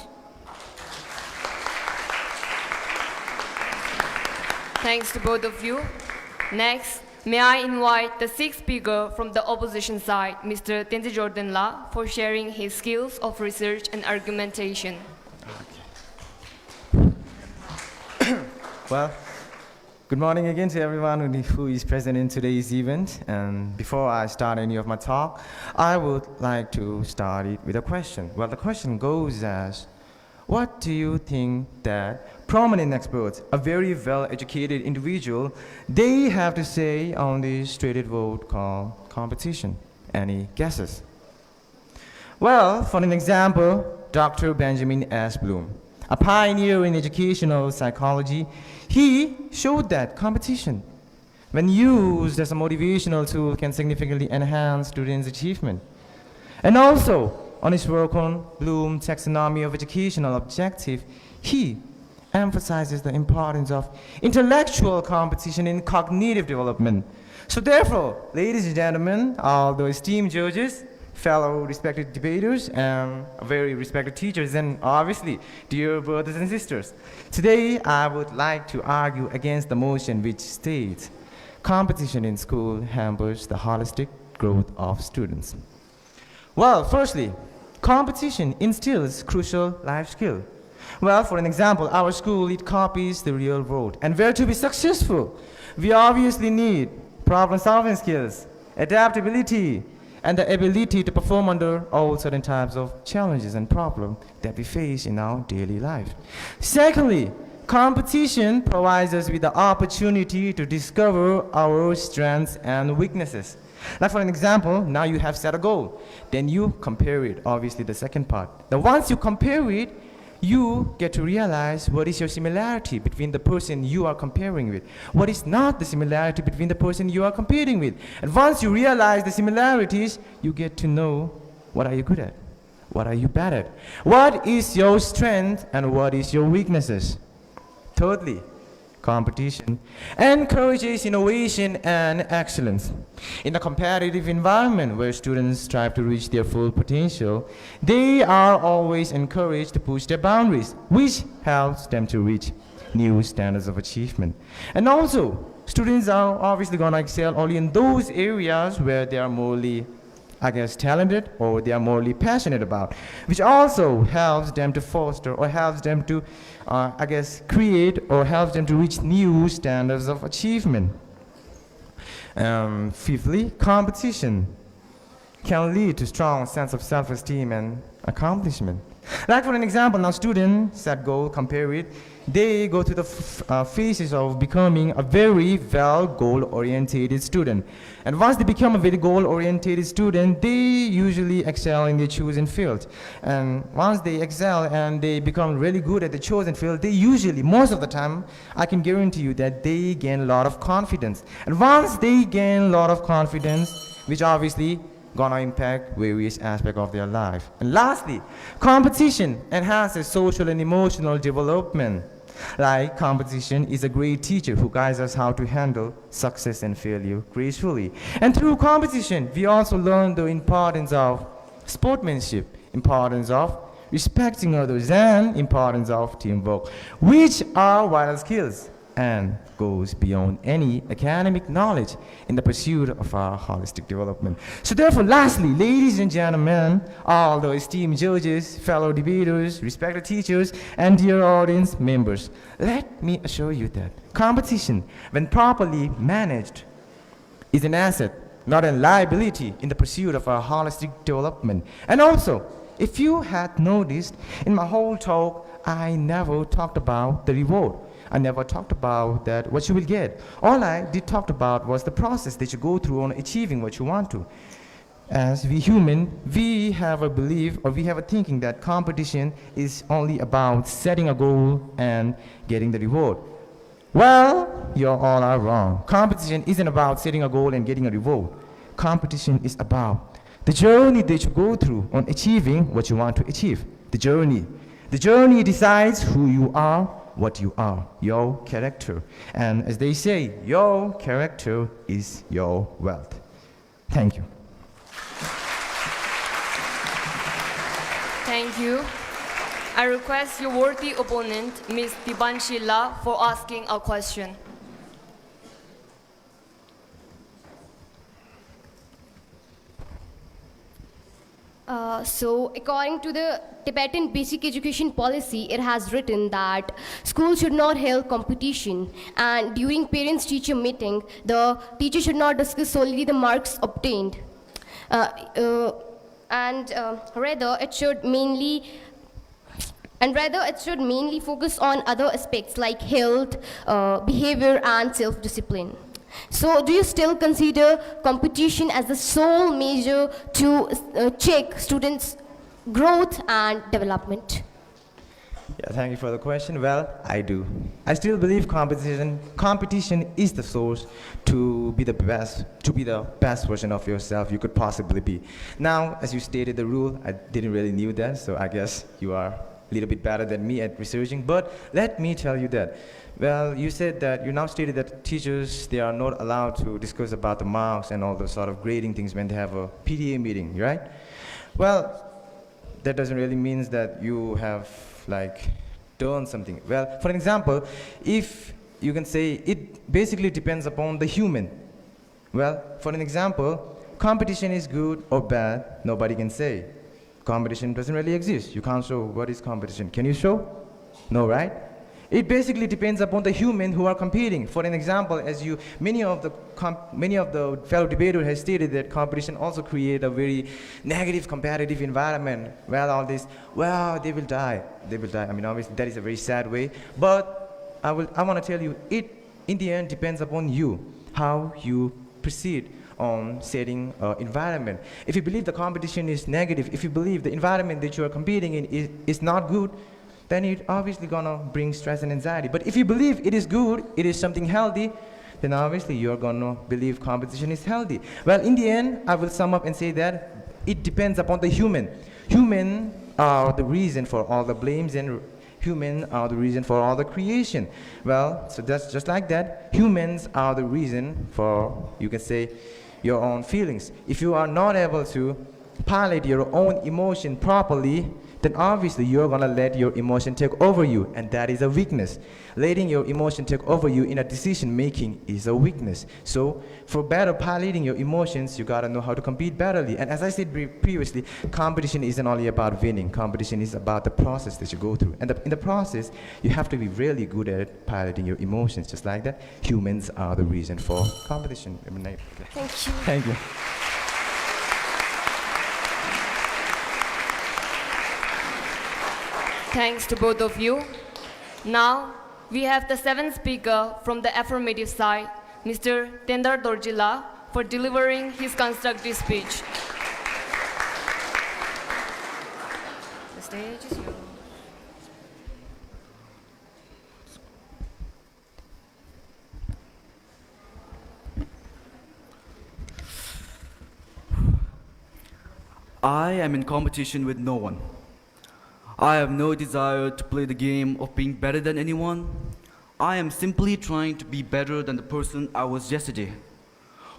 Thanks to both of you. Next, may I invite the sixth speaker from the opposition side, Mr. Tenzin Jordan La, for sharing his skills of research and argumentation. Well, good morning again to everyone who is present in today's event. And before I start any of my talk, I would like to start it with a question. Well, the question goes as, what do you think that prominent experts, a very well-educated individual, they have to say on this traded vote called competition? Any guesses? Well, for an example, Dr. Benjamin S. Bloom, a pioneer in educational psychology, he showed that competition, when used as a motivational tool, can significantly enhance students' achievement. And also, on his work on Bloom's taxonomy of educational objective, he emphasizes the importance of intellectual competition in cognitive development. So therefore, ladies and gentlemen, all the esteemed judges, fellow respected debaters, and very respected teachers, and obviously, dear brothers and sisters, today I would like to argue against the motion which states competition in school hampers the holistic growth of students. Well, firstly, competition instills crucial life skill. Well, for an example, our school, it copies the real world. And where to be successful, we obviously need problem-solving skills, adaptability, and the ability to perform under all certain types of challenges and problems that we face in our daily life. Secondly, competition provides us with the opportunity to discover our strengths and weaknesses. Like for an example, now you have set a goal, then you compare it, obviously the second part. Then once you compare it, you get to realize what is your similarity between the person you are comparing with. What is not the similarity between the person you are competing with. And once you realize the similarities, you get to know what are you good at, what are you bad at, what is your strength and what is your weaknesses. Thirdly, competition encourages innovation and excellence. In a competitive environment where students strive to reach their full potential, they are always encouraged to push their boundaries, which helps them to reach new standards of achievement. And also, students are obviously going to excel only in those areas where they are morely, talented or they are morely passionate about, which also helps them to foster or helps them to, create or helps them to reach new standards of achievement. Fifthly, competition can lead to strong sense of self-esteem and accomplishment. Like for an example, now students set goal, compare it, they go through the phases of becoming a very well goal-orientated student. And once they become a very goal-orientated student, they usually excel in their chosen field. And once they excel and they become really good at the chosen field, they usually, most of the time, I can guarantee you that they gain a lot of confidence. And once they gain a lot of confidence, which obviously gonna impact various aspects of their life. And lastly, competition enhances social and emotional development. Like competition is a great teacher who guides us how to handle success and failure gracefully. And through competition, we also learn the importance of sportsmanship, importance of respecting others, and importance of teamwork, which are vital skills and goes beyond any academic knowledge in the pursuit of our holistic development. So therefore, lastly, ladies and gentlemen, all the esteemed judges, fellow debaters, respected teachers, and dear audience members, let me assure you that competition, when properly managed, is an asset, not a liability in the pursuit of our holistic development. And also, if you had noticed, in my whole talk, I never talked about the reward. I never talked about that, what you will get. All I did talk about was the process that you go through on achieving what you want to. As we human, we have a belief or we have a thinking that competition is only about setting a goal and getting the reward. Well, you all are wrong. Competition isn't about setting a goal and getting a reward. Competition is about the journey that you go through on achieving what you want to achieve. The journey. The journey decides who you are, what you are, your character. And as they say, your character is your wealth. Thank you. Thank you. I request your worthy opponent, Ms. Dibanshila, for asking a question. So, according to the Tibetan basic education policy, it has written that schools should not hold competition, and during parents-teacher meeting, the teacher should not discuss solely the marks obtained, and rather it should mainly focus on other aspects like health, behavior, and self-discipline. So, do you still consider competition as the sole measure to check students' growth and development? Yeah, thank you for the question. Well, I do. I still believe competition is the source to be the best version of yourself you could possibly be. Now, as you stated the rule, I didn't really knew that, so I guess you are a little bit better than me at researching. But let me tell you that. Well, you said that you now stated that teachers, they are not allowed to discuss about the marks and all those sort of grading things when they have a PTA meeting, right? Well, that doesn't really mean that you have like done something. Well, for example, if you can say it basically depends upon the human. Well, for an example, competition is good or bad, nobody can say. Competition doesn't really exist. You can't show what is competition. Can you show? No, right? It basically depends upon the human who are competing. For an example, as many of the fellow debaters have stated that competition also create a very negative competitive environment. Well, they will die. They will die. I mean, obviously that is a very sad way. But I want to tell you, it in the end depends upon you, how you proceed on setting environment. If you believe the competition is negative, if you believe the environment that you are competing in is not good, then it obviously gonna bring stress and anxiety. But if you believe it is good, it is something healthy, then obviously you're gonna believe competition is healthy. Well, in the end, I will sum up and say that it depends upon the human. Human are the reason for all the blames, and human are the reason for all the creation. Well, so that's just like that. Humans are the reason for, you can say, your own feelings. If you are not able to pilot your own emotion properly, then obviously you're gonna let your emotion take over you, and that is a weakness. Letting your emotion take over you in a decision making is a weakness. So for better piloting your emotions, you gotta know how to compete betterly. And as I said previously, competition isn't only about winning. Competition is about the process that you go through. And in the process, you have to be really good at piloting your emotions. Just like that, humans are the reason for competition. Thank you. Thank you. Thanks to both of you. Now, we have the seventh speaker from the affirmative side, Mr. Tendar Dorjila, for delivering his constructive speech. The stage is yours. I am in competition with no one. I have no desire to play the game of being better than anyone. I am simply trying to be better than the person I was yesterday.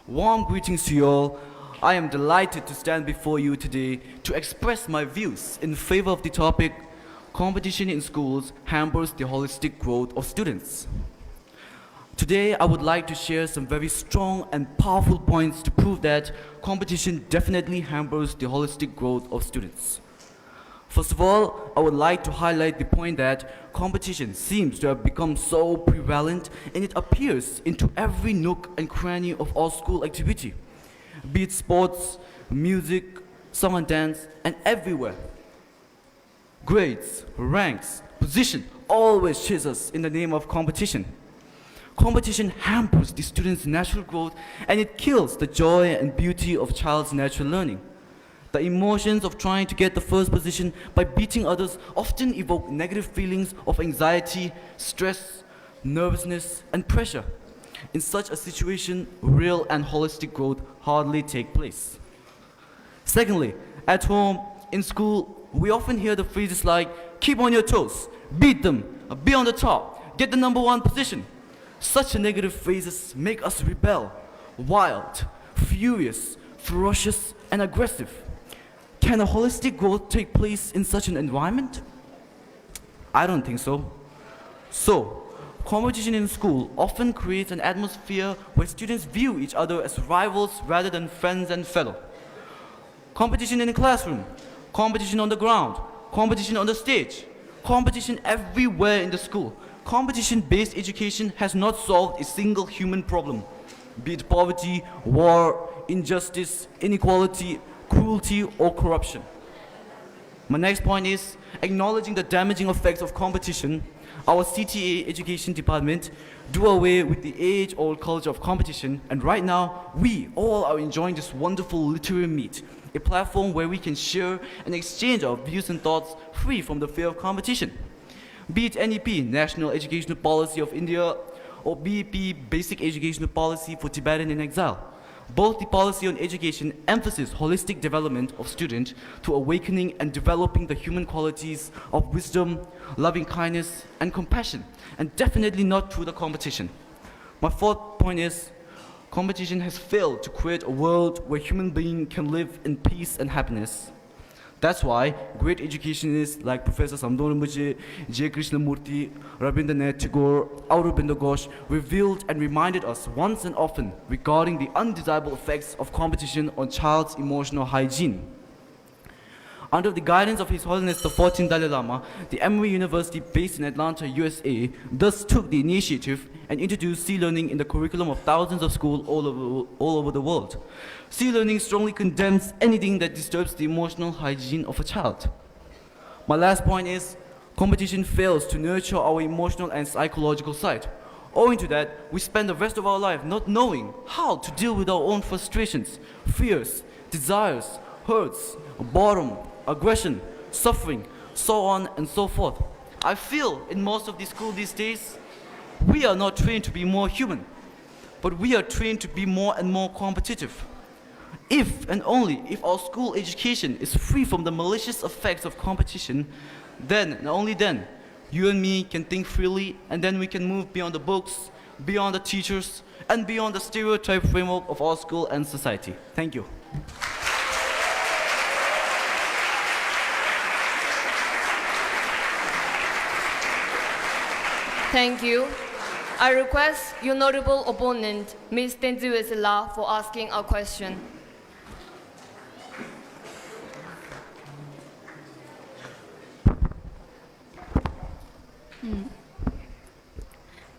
Warm greetings to you all. I am delighted to stand before you today to express my views in favor of the topic, competition in schools hampers the holistic growth of students. Today, I would like to share some very strong and powerful points to prove that competition definitely hampers the holistic growth of students. First of all, I would like to highlight the point that competition seems to have become so prevalent, and it appears into every nook and cranny of all school activity, be it sports, music, song and dance, and everywhere. Grades, ranks, position always chase us in the name of competition. Competition hampers the student's natural growth, and it kills the joy and beauty of child's natural learning. The emotions of trying to get the first position by beating others often evoke negative feelings of anxiety, stress, nervousness, and pressure. In such a situation, real and holistic growth hardly take place. Secondly, at home, in school, we often hear the phrases like, keep on your toes, beat them, be on the top, get the number one position. Such negative phrases make us rebel, wild, furious, ferocious, and aggressive. Can a holistic growth take place in such an environment? I don't think so. So, competition in school often creates an atmosphere where students view each other as rivals rather than friends and fellow. Competition in the classroom, competition on the ground, competition on the stage, competition everywhere in the school. Competition-based education has not solved a single human problem, be it poverty, war, injustice, inequality, cruelty, or corruption. My next point is acknowledging the damaging effects of competition. Our CTA education department do away with the age-old culture of competition, and right now we all are enjoying this wonderful literary meet, a platform where we can share and exchange our views and thoughts free from the fear of competition. Be it NEP, National Educational Policy of India, or BEP, Basic Educational Policy for Tibetan in Exile. Both the policy on education emphasize holistic development of students to awakening and developing the human qualities of wisdom, loving kindness, and compassion, and definitely not through the competition. My fourth point is, competition has failed to create a world where human beings can live in peace and happiness. That's why great educationists like Professor Samdor Mukherjee, J. Krishnamurti, Rabindranath Tagore, Aurobindo Ghosh revealed and reminded us once and often regarding the undesirable effects of competition on child's emotional hygiene. Under the guidance of His Holiness the 14th Dalai Lama, the Emory University based in Atlanta, USA, thus took the initiative and introduced C-learning in the curriculum of thousands of schools all over the world. C-learning strongly condemns anything that disturbs the emotional hygiene of a child. My last point is, competition fails to nurture our emotional and psychological side. Owing to that, we spend the rest of our life not knowing how to deal with our own frustrations, fears, desires, hurts, boredom, aggression, suffering, so on and so forth. I feel in most of the schools these days, we are not trained to be more human, but we are trained to be more and more competitive. If and only if our school education is free from the malicious effects of competition, then and only then, you and me can think freely, and then we can move beyond the books, beyond the teachers, and beyond the stereotype framework of our school and society. Thank you. Thank you. I request your notable opponent, Ms. Tenzu Esela, for asking a question.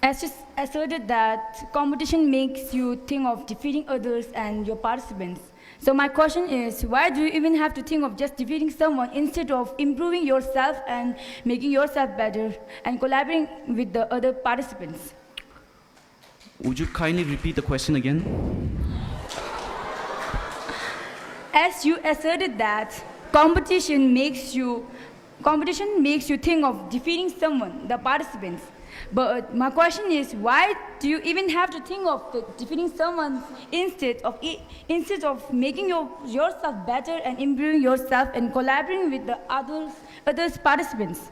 As you asserted that competition makes you think of defeating others and your participants. So my question is, why do you even have to think of just defeating someone instead of improving yourself and making yourself better and collaborating with the other participants? Would you kindly repeat the question again? As you asserted that competition makes you think of defeating someone, the participants. But my question is, why do you even have to think of defeating someone instead of making yourself better and improving yourself and collaborating with the others participants?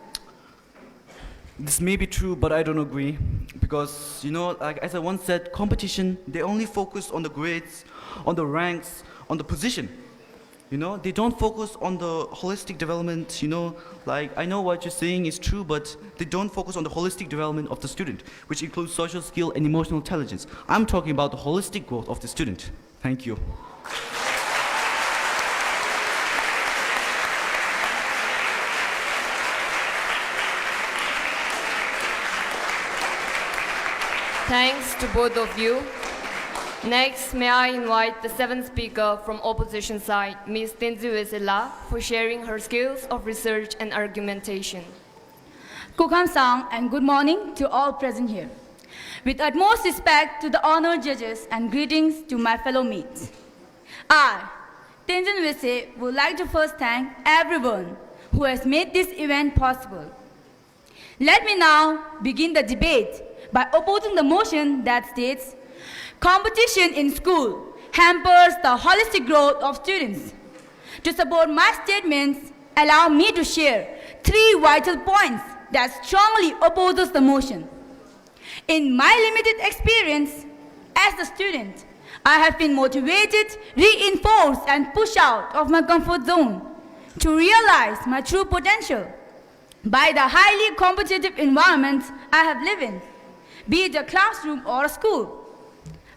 This may be true, but I don't agree. Because, like as I once said, competition, they only focus on the grades, on the ranks, on the position. They don't focus on the holistic development, like I know what you're saying is true, but they don't focus on the holistic development of the student, which includes social skill and emotional intelligence. I'm talking about the holistic growth of the student. Thank you. Thanks to both of you. Next, may I invite the seventh speaker from opposition side, Ms. Tenzu Esela, for sharing her skills of research and argumentation. Kukham Sang and good morning to all present here. With utmost respect to the honored judges and greetings to my fellow mates. I, Tenzin Wese, would like to first thank everyone who has made this event possible. Let me now begin the debate by opposing the motion that states, competition in school hampers the holistic growth of students. To support my statements, allow me to share 3 vital points that strongly opposes the motion. In my limited experience as a student, I have been motivated, reinforced, and pushed out of my comfort zone to realize my true potential by the highly competitive environment I have lived in, be it a classroom or a school.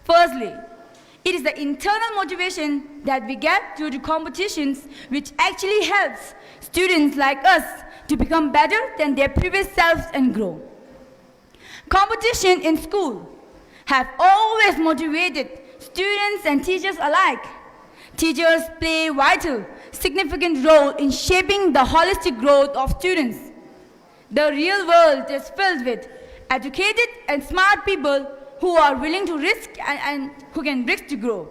Firstly, it is the internal motivation that we get through the competitions which actually helps students like us to become better than their previous selves and grow. Competition in school have always motivated students and teachers alike. Teachers play a vital, significant role in shaping the holistic growth of students. The real world is filled with educated and smart people who are willing to risk and who can risk to grow.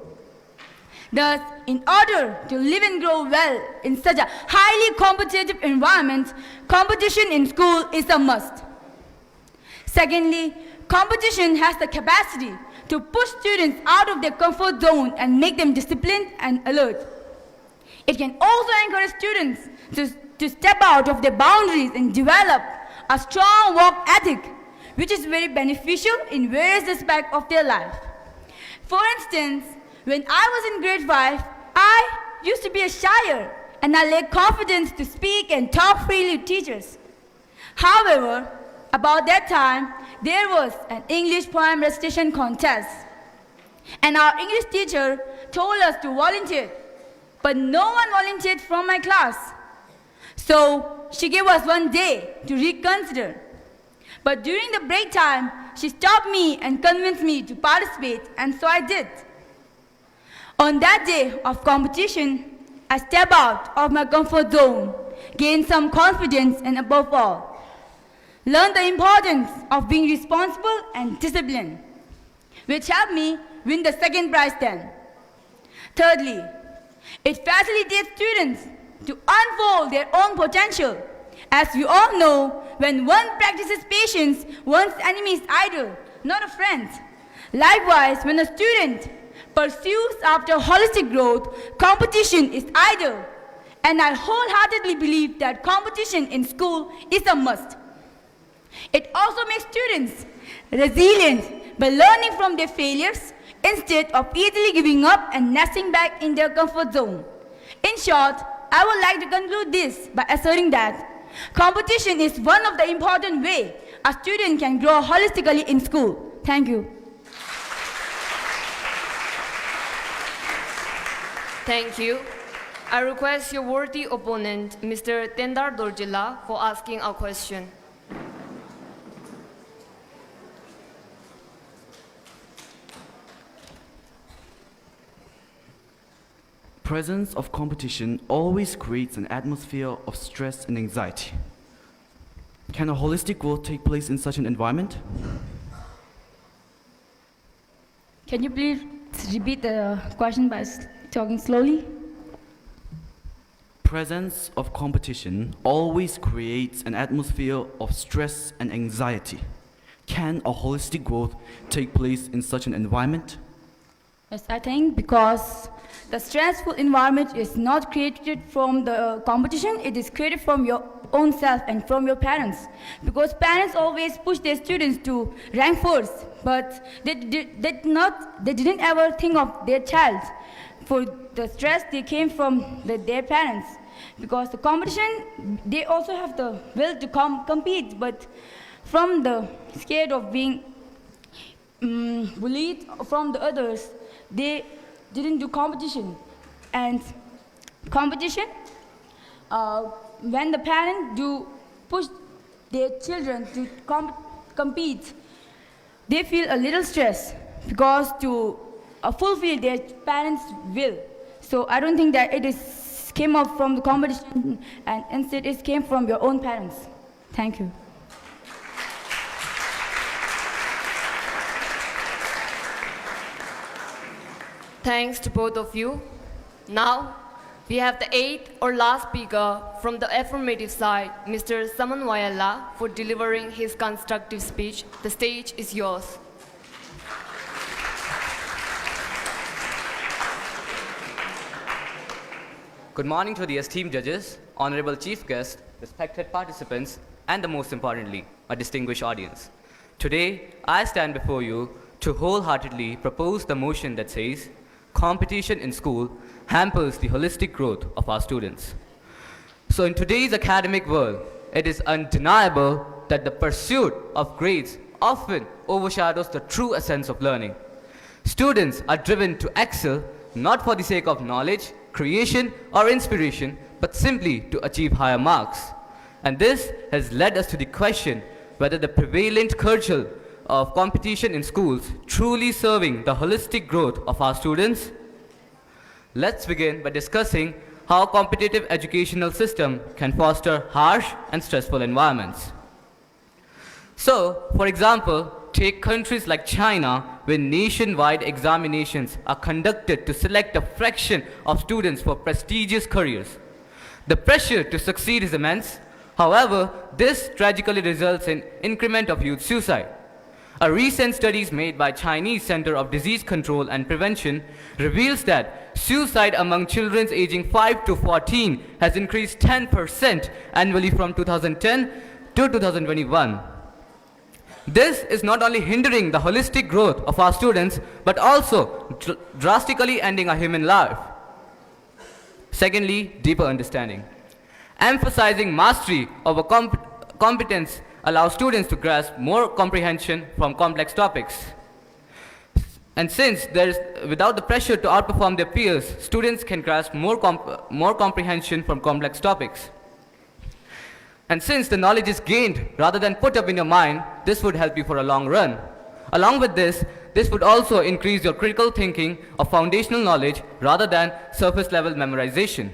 Thus, in order to live and grow well in such a highly competitive environment, competition in school is a must. Secondly, competition has the capacity to push students out of their comfort zone and make them disciplined and alert. It can also encourage students to step out of their boundaries and develop a strong work ethic, which is very beneficial in various aspects of their life. For instance, when I was in grade 5, I used to be a shyer and I lacked confidence to speak and talk freely with teachers. However, about that time, there was an English poem recitation contest, and our English teacher told us to volunteer, but no one volunteered from my class. So she gave us 1 day to reconsider. But during the break time, she stopped me and convinced me to participate, and so I did. On that day of competition, I stepped out of my comfort zone, gained some confidence, and above all, learned the importance of being responsible and disciplined, which helped me win the second prize then. Thirdly, it facilitates students to unfold their own potential. As you all know, when one practices patience, one's enemy is idle, not a friend. Likewise, when a student pursues after holistic growth, competition is idle. And I wholeheartedly believe that competition in school is a must. It also makes students resilient by learning from their failures instead of easily giving up and nesting back in their comfort zone. In short, I would like to conclude this by asserting that competition is one of the important ways a student can grow holistically in school. Thank you. Thank you. I request your worthy opponent, Mr. Tendar Dorjila, for asking a question. Presence of competition always creates an atmosphere of stress and anxiety. Can a holistic growth take place in such an environment? Can you please repeat the question by talking slowly? Presence of competition always creates an atmosphere of stress and anxiety. Can a holistic growth take place in such an environment? Yes, I think because the stressful environment is not created from the competition, it is created from your own self and from your parents. Because parents always push their students to rank first, but they didn't ever think of their child. For the stress, they came from their parents. Because the competition, they also have the will to compete, but from the scared of being bullied from the others, they didn't do competition. And competition, when the parents do push their children to compete, they feel a little stress because to fulfill their parents' will. So I don't think that it came up from the competition, and instead it came from your own parents. Thank you. Thanks to both of you. Now, we have the eighth or last speaker from the affirmative side, Mr. Saman Wayala, for delivering his constructive speech. The stage is yours. Good morning to the esteemed judges, honorable chief guests, respected participants, and the most importantly, a distinguished audience. Today, I stand before you to wholeheartedly propose the motion that says, competition in school hampers the holistic growth of our students. So in today's academic world, it is undeniable that the pursuit of grades often overshadows the true essence of learning. Students are driven to excel not for the sake of knowledge, creation, or inspiration, but simply to achieve higher marks. And this has led us to the question whether the prevalent culture of competition in schools truly serving the holistic growth of our students. Let's begin by discussing how competitive educational system can foster harsh and stressful environments. So, for example, take countries like China, where nationwide examinations are conducted to select a fraction of students for prestigious careers. The pressure to succeed is immense. However, this tragically results in increment of youth suicide. A recent study made by Chinese Center of Disease Control and Prevention reveals that suicide among children aging 5 to 14 has increased 10% annually from 2010 to 2021. This is not only hindering the holistic growth of our students, but also drastically ending a human life. Secondly, deeper understanding. Emphasizing mastery over competence allows students to grasp more comprehension from complex topics. And since without the pressure to outperform their peers, students can grasp more comprehension from complex topics. And since the knowledge is gained rather than put up in your mind, this would help you for a long run. Along with this would also increase your critical thinking of foundational knowledge rather than surface level memorization.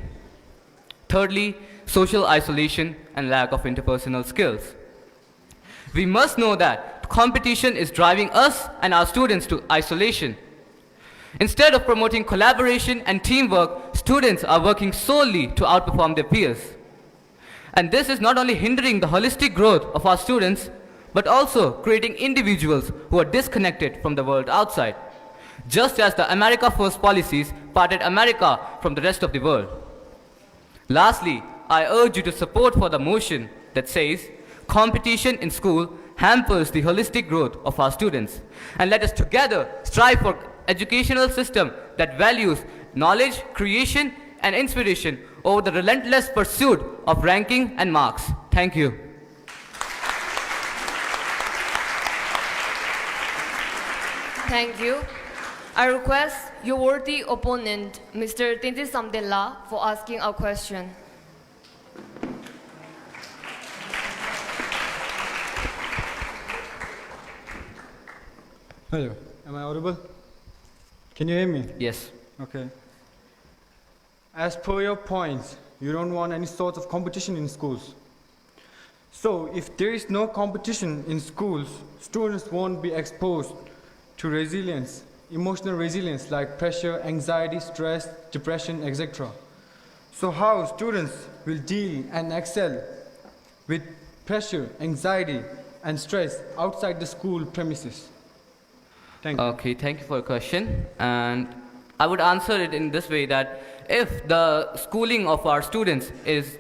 Thirdly, social isolation and lack of interpersonal skills. We must know that competition is driving us and our students to isolation. Instead of promoting collaboration and teamwork, students are working solely to outperform their peers. And this is not only hindering the holistic growth of our students, but also creating individuals who are disconnected from the world outside, just as the America First policies parted America from the rest of the world. Lastly, I urge you to support for the motion that says, competition in school hampers the holistic growth of our students. And let us together strive for educational system that values knowledge, creation, and inspiration over the relentless pursuit of ranking and marks. Thank you. Thank you. I request your worthy opponent, Mr. Tenzin Samdella, for asking a question. Hello, am I audible? Can you hear me? Yes. Okay. As per your points, you don't want any sort of competition in schools. So, if there is no competition in schools, students won't be exposed to resilience, emotional resilience like pressure, anxiety, stress, depression, etc. So how students will deal and excel with pressure, anxiety, and stress outside the school premises? Thank you. Okay, thank you for your question. And I would answer it in this way that if the schooling of our students is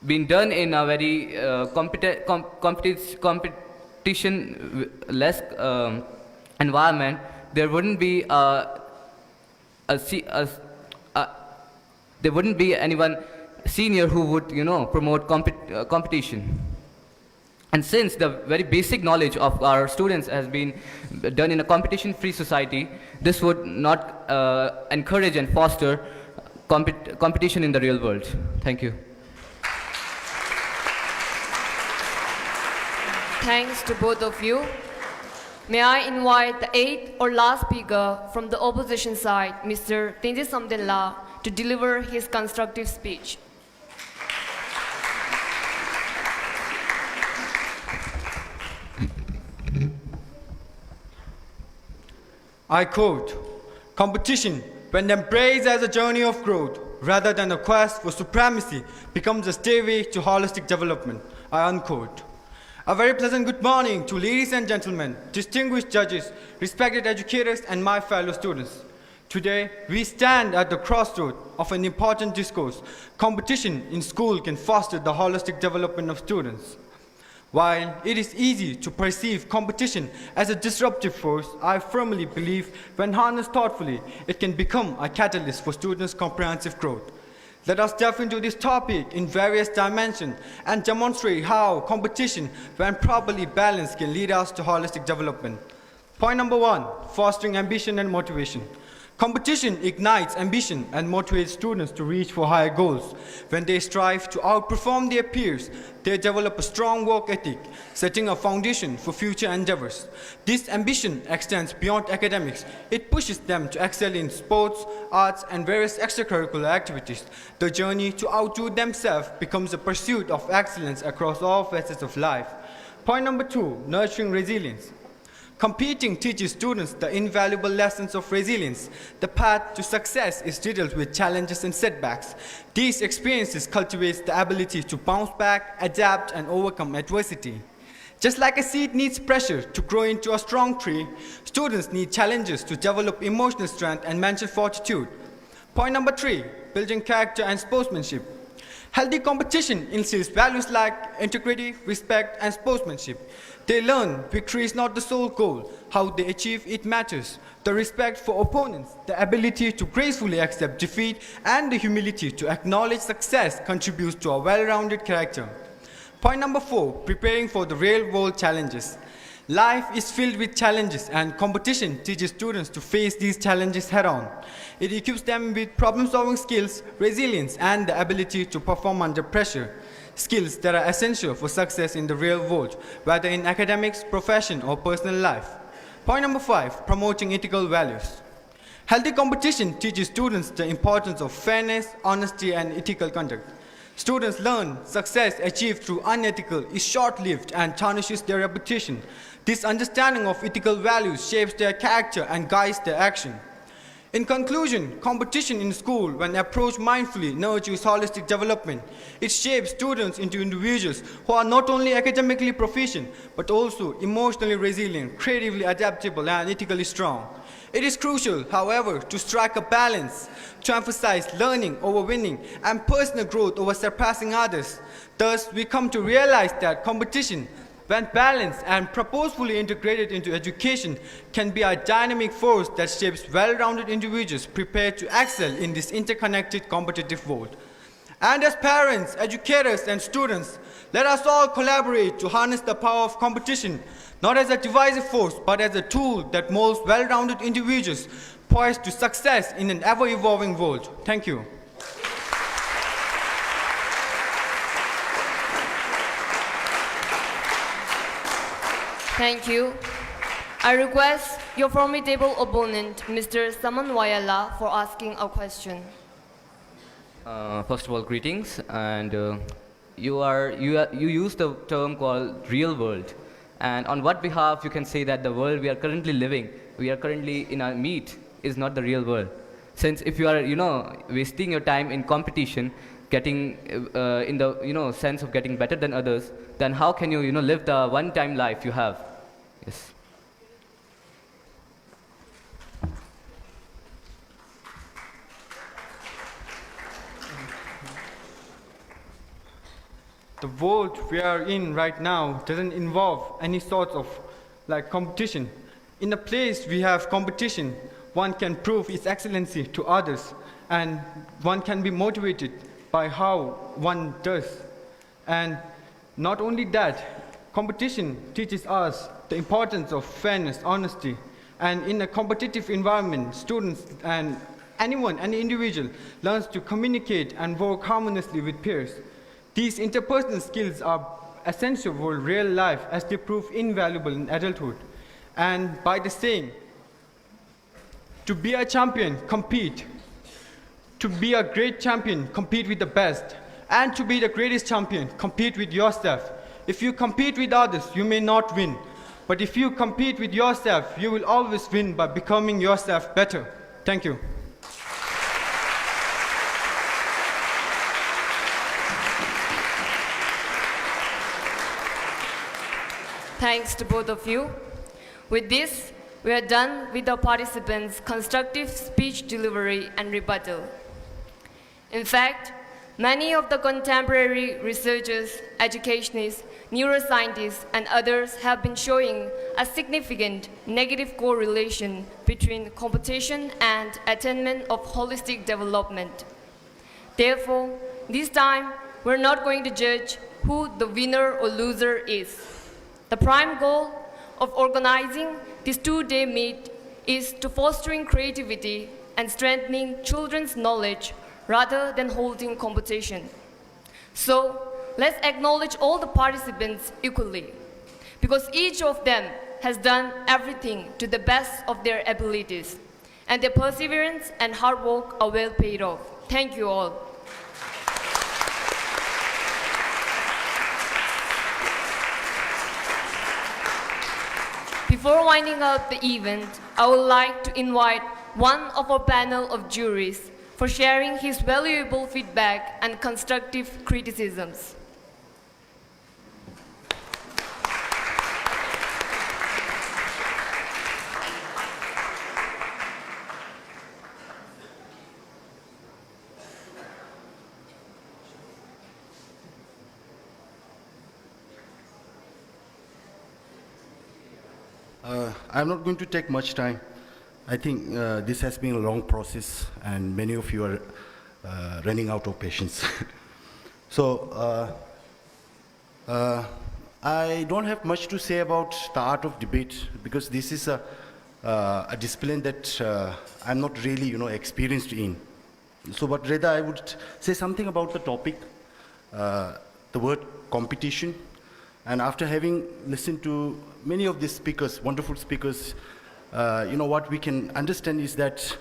being done in a very competition-less environment, there wouldn't be there wouldn't be anyone senior who would, promote competition. And since the very basic knowledge of our students has been done in a competition-free society, this would not encourage and foster competition in the real world. Thank you. Thanks to both of you. May I invite the eighth or last speaker from the opposition side, Mr. Tenzin Samdella, to deliver his constructive speech. I quote, "Competition, when embraced as a journey of growth, rather than a quest for supremacy becomes a stairway to holistic development. I unquote. A very pleasant good morning to ladies and gentlemen, distinguished judges, respected educators, and my fellow students. Today, we stand at the crossroad of an important discourse. Competition in school can foster the holistic development of students. While it is easy to perceive competition as a disruptive force, I firmly believe when harnessed thoughtfully, it can become a catalyst for students' comprehensive growth. Let us delve into this topic in various dimensions and demonstrate how competition, when properly balanced, can lead us to holistic development. Point number 1, fostering ambition and motivation. Competition ignites ambition and motivates students to reach for higher goals. When they strive to outperform their peers, they develop a strong work ethic, setting a foundation for future endeavors. This ambition extends beyond academics. It pushes them to excel in sports, arts, and various extracurricular activities. The journey to outdo themselves becomes a pursuit of excellence across all facets of life. Point number 2, nurturing resilience. Competing teaches students the invaluable lessons of resilience. The path to success is riddled with challenges and setbacks. These experiences cultivate the ability to bounce back, adapt, and overcome adversity. Just like a seed needs pressure to grow into a strong tree, students need challenges to develop emotional strength and mental fortitude. Point number 3, building character and sportsmanship. Healthy competition instills values like integrity, respect, and sportsmanship. They learn victory is not the sole goal. How they achieve it matters. The respect for opponents, the ability to gracefully accept defeat, and the humility to acknowledge success contributes to a well-rounded character. Point number 4, preparing for the real-world challenges. Life is filled with challenges, and competition teaches students to face these challenges head-on. It equips them with problem-solving skills, resilience, and the ability to perform under pressure. Skills that are essential for success in the real world, whether in academics, profession, or personal life. Point number 5, promoting ethical values. Healthy competition teaches students the importance of fairness, honesty, and ethical conduct. Students learn success achieved through unethical is short-lived and tarnishes their reputation. This understanding of ethical values shapes their character and guides their action. In conclusion, competition in school, when approached mindfully, nurtures holistic development. It shapes students into individuals who are not only academically proficient, but also emotionally resilient, creatively adaptable, and ethically strong. It is crucial, however, to strike a balance, to emphasize learning over winning and personal growth over surpassing others. Thus, we come to realize that competition, when balanced and purposefully integrated into education, can be a dynamic force that shapes well-rounded individuals prepared to excel in this interconnected competitive world. And as parents, educators, and students, let us all collaborate to harness the power of competition, not as a divisive force, but as a tool that molds well-rounded individuals poised to success in an ever-evolving world. Thank you. Thank you. I request your formidable opponent, Mr. Saman Wayala, for asking a question. First of all, greetings. And you use the term called real world. And on what behalf you can say that the world we are currently living, we are currently in our meet, is not the real world? Since if you are, wasting your time in competition, getting in the, sense of getting better than others, then how can you, live the one-time life you have? Yes. The world we are in right now doesn't involve any sort of competition. In a place we have competition, one can prove its excellency to others, and one can be motivated by how one does. And not only that, competition teaches us the importance of fairness, honesty, and in a competitive environment, students and any individual learns to communicate and work harmoniously with peers. These interpersonal skills are essential for real life as they prove invaluable in adulthood. And by the saying, to be a champion, compete. To be a great champion, compete with the best. And to be the greatest champion, compete with yourself. If you compete with others, you may not win. But if you compete with yourself, you will always win by becoming yourself better. Thank you. Thanks to both of you. With this, we are done with our participants' constructive speech delivery and rebuttal. In fact, many of the contemporary researchers, educationists, neuroscientists, and others have been showing a significant negative correlation between competition and attainment of holistic development. Therefore, this time, we're not going to judge who the winner or loser is. The prime goal of organizing this two-day meet is to fostering creativity and strengthening children's knowledge rather than holding competition. So, let's acknowledge all the participants equally, because each of them has done everything to the best of their abilities, and their perseverance and hard work are well paid off. Thank you all. Before winding up the event, I would like to invite one of our panel of juries for sharing his valuable feedback and constructive criticisms. I'm not going to take much time. I think this has been a long process, and many of you are running out of patience. So, I don't have much to say about the art of debate, because this is a discipline that I'm not really, experienced in. So, but rather I would say something about the topic, the word competition. And after having listened to many of these speakers, wonderful speakers, what we can understand is that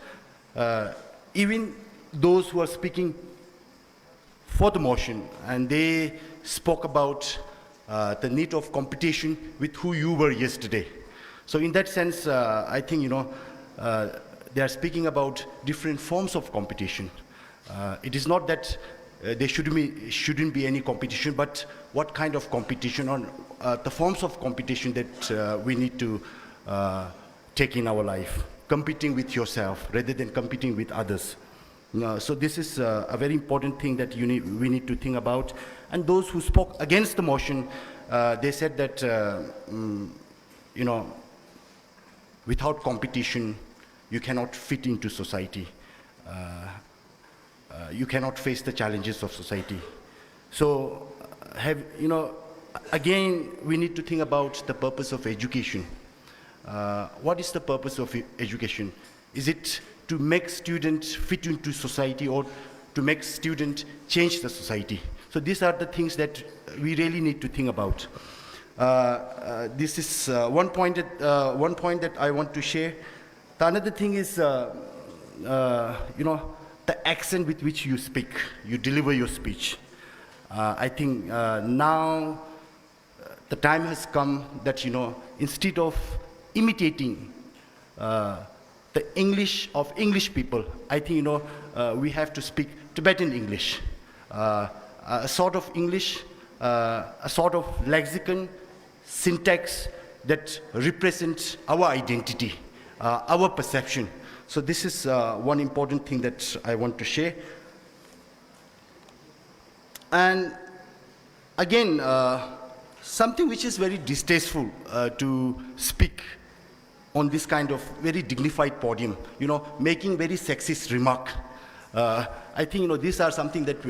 even those who are speaking for the motion, and they spoke about the need of competition with who you were yesterday. So in that sense, I think, they are speaking about different forms of competition. It is not that there shouldn't be any competition, but what kind of competition, or the forms of competition that we need to take in our life. Competing with yourself rather than competing with others. So this is a very important thing that we need to think about. And those who spoke against the motion, they said that, without competition, you cannot fit into society. You cannot face the challenges of society. So, again, we need to think about the purpose of education. What is the purpose of education? Is it to make students fit into society, or to make students change the society? So these are the things that we really need to think about. This is one point that I want to share. The another thing is, the accent with which you speak, you deliver your speech. I think now the time has come that, instead of imitating the English of English people, I think, we have to speak Tibetan English, a sort of English, a sort of lexicon, syntax that represents our identity, our perception. So this is one important thing that I want to share. And again, something which is very distasteful to speak on this kind of very dignified podium, making very sexist remark. I think, these are something that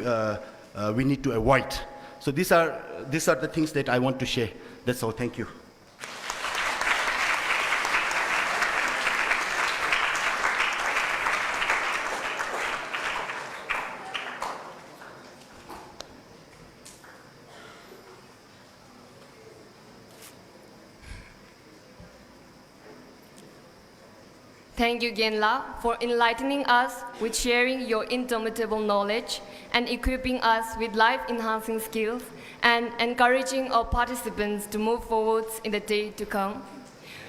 we need to avoid. So these are the things that I want to share. That's all. Thank you. Thank you, Genla, for enlightening us with sharing your indomitable knowledge and equipping us with life-enhancing skills and encouraging our participants to move forwards in the day to come.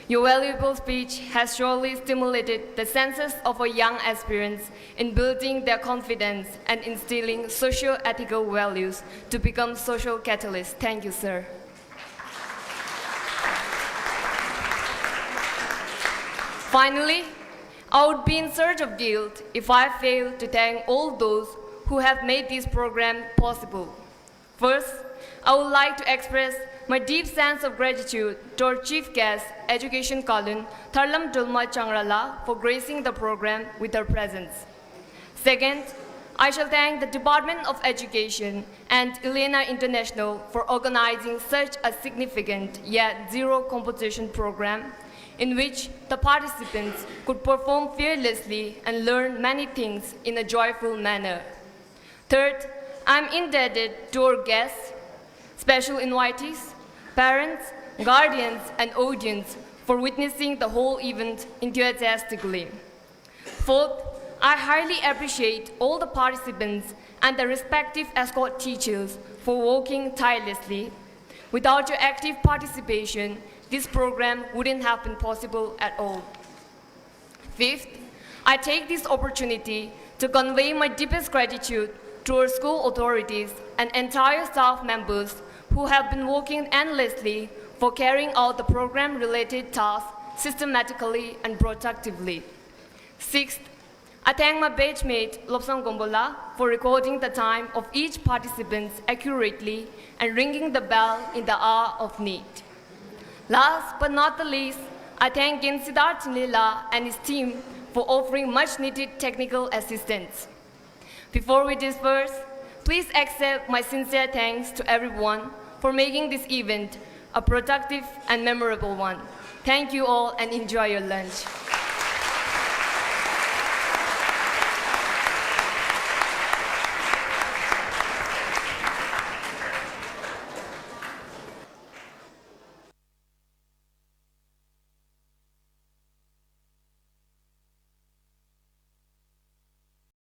Your valuable speech has surely stimulated the senses of our young aspirants in building their confidence and instilling socio-ethical values to become social catalysts. Thank you, sir. Finally, I would be in search of guilt if I failed to thank all those who have made this program possible. First, I would like to express my deep sense of gratitude to our Chief Guest, Education Kalun, Tharlam Dulma Changrala, for gracing the program with her presence. Second, I shall thank the Department of Education and Elena International for organizing such a significant yet zero competition program in which the participants could perform fearlessly and learn many things in a joyful manner. Third, I'm indebted to our guests, special invitees, parents, guardians, and audience for witnessing the whole event enthusiastically. Fourth, I highly appreciate all the participants and the respective escort teachers for working tirelessly. Without your active participation, this program wouldn't have been possible at all. Fifth, I take this opportunity to convey my deepest gratitude to our school authorities and entire staff members who have been working endlessly for carrying out the program-related tasks systematically and productively. Sixth, I thank my batch mate, Lobsang Gombola, for recording the time of each participant accurately and ringing the bell in the hour of need. Last but not the least, I thank Gen Siddharth Chinlela and his team for offering much-needed technical assistance. Before we disperse, please accept my sincere thanks to everyone for making this event a productive and memorable one. Thank you all and enjoy your lunch.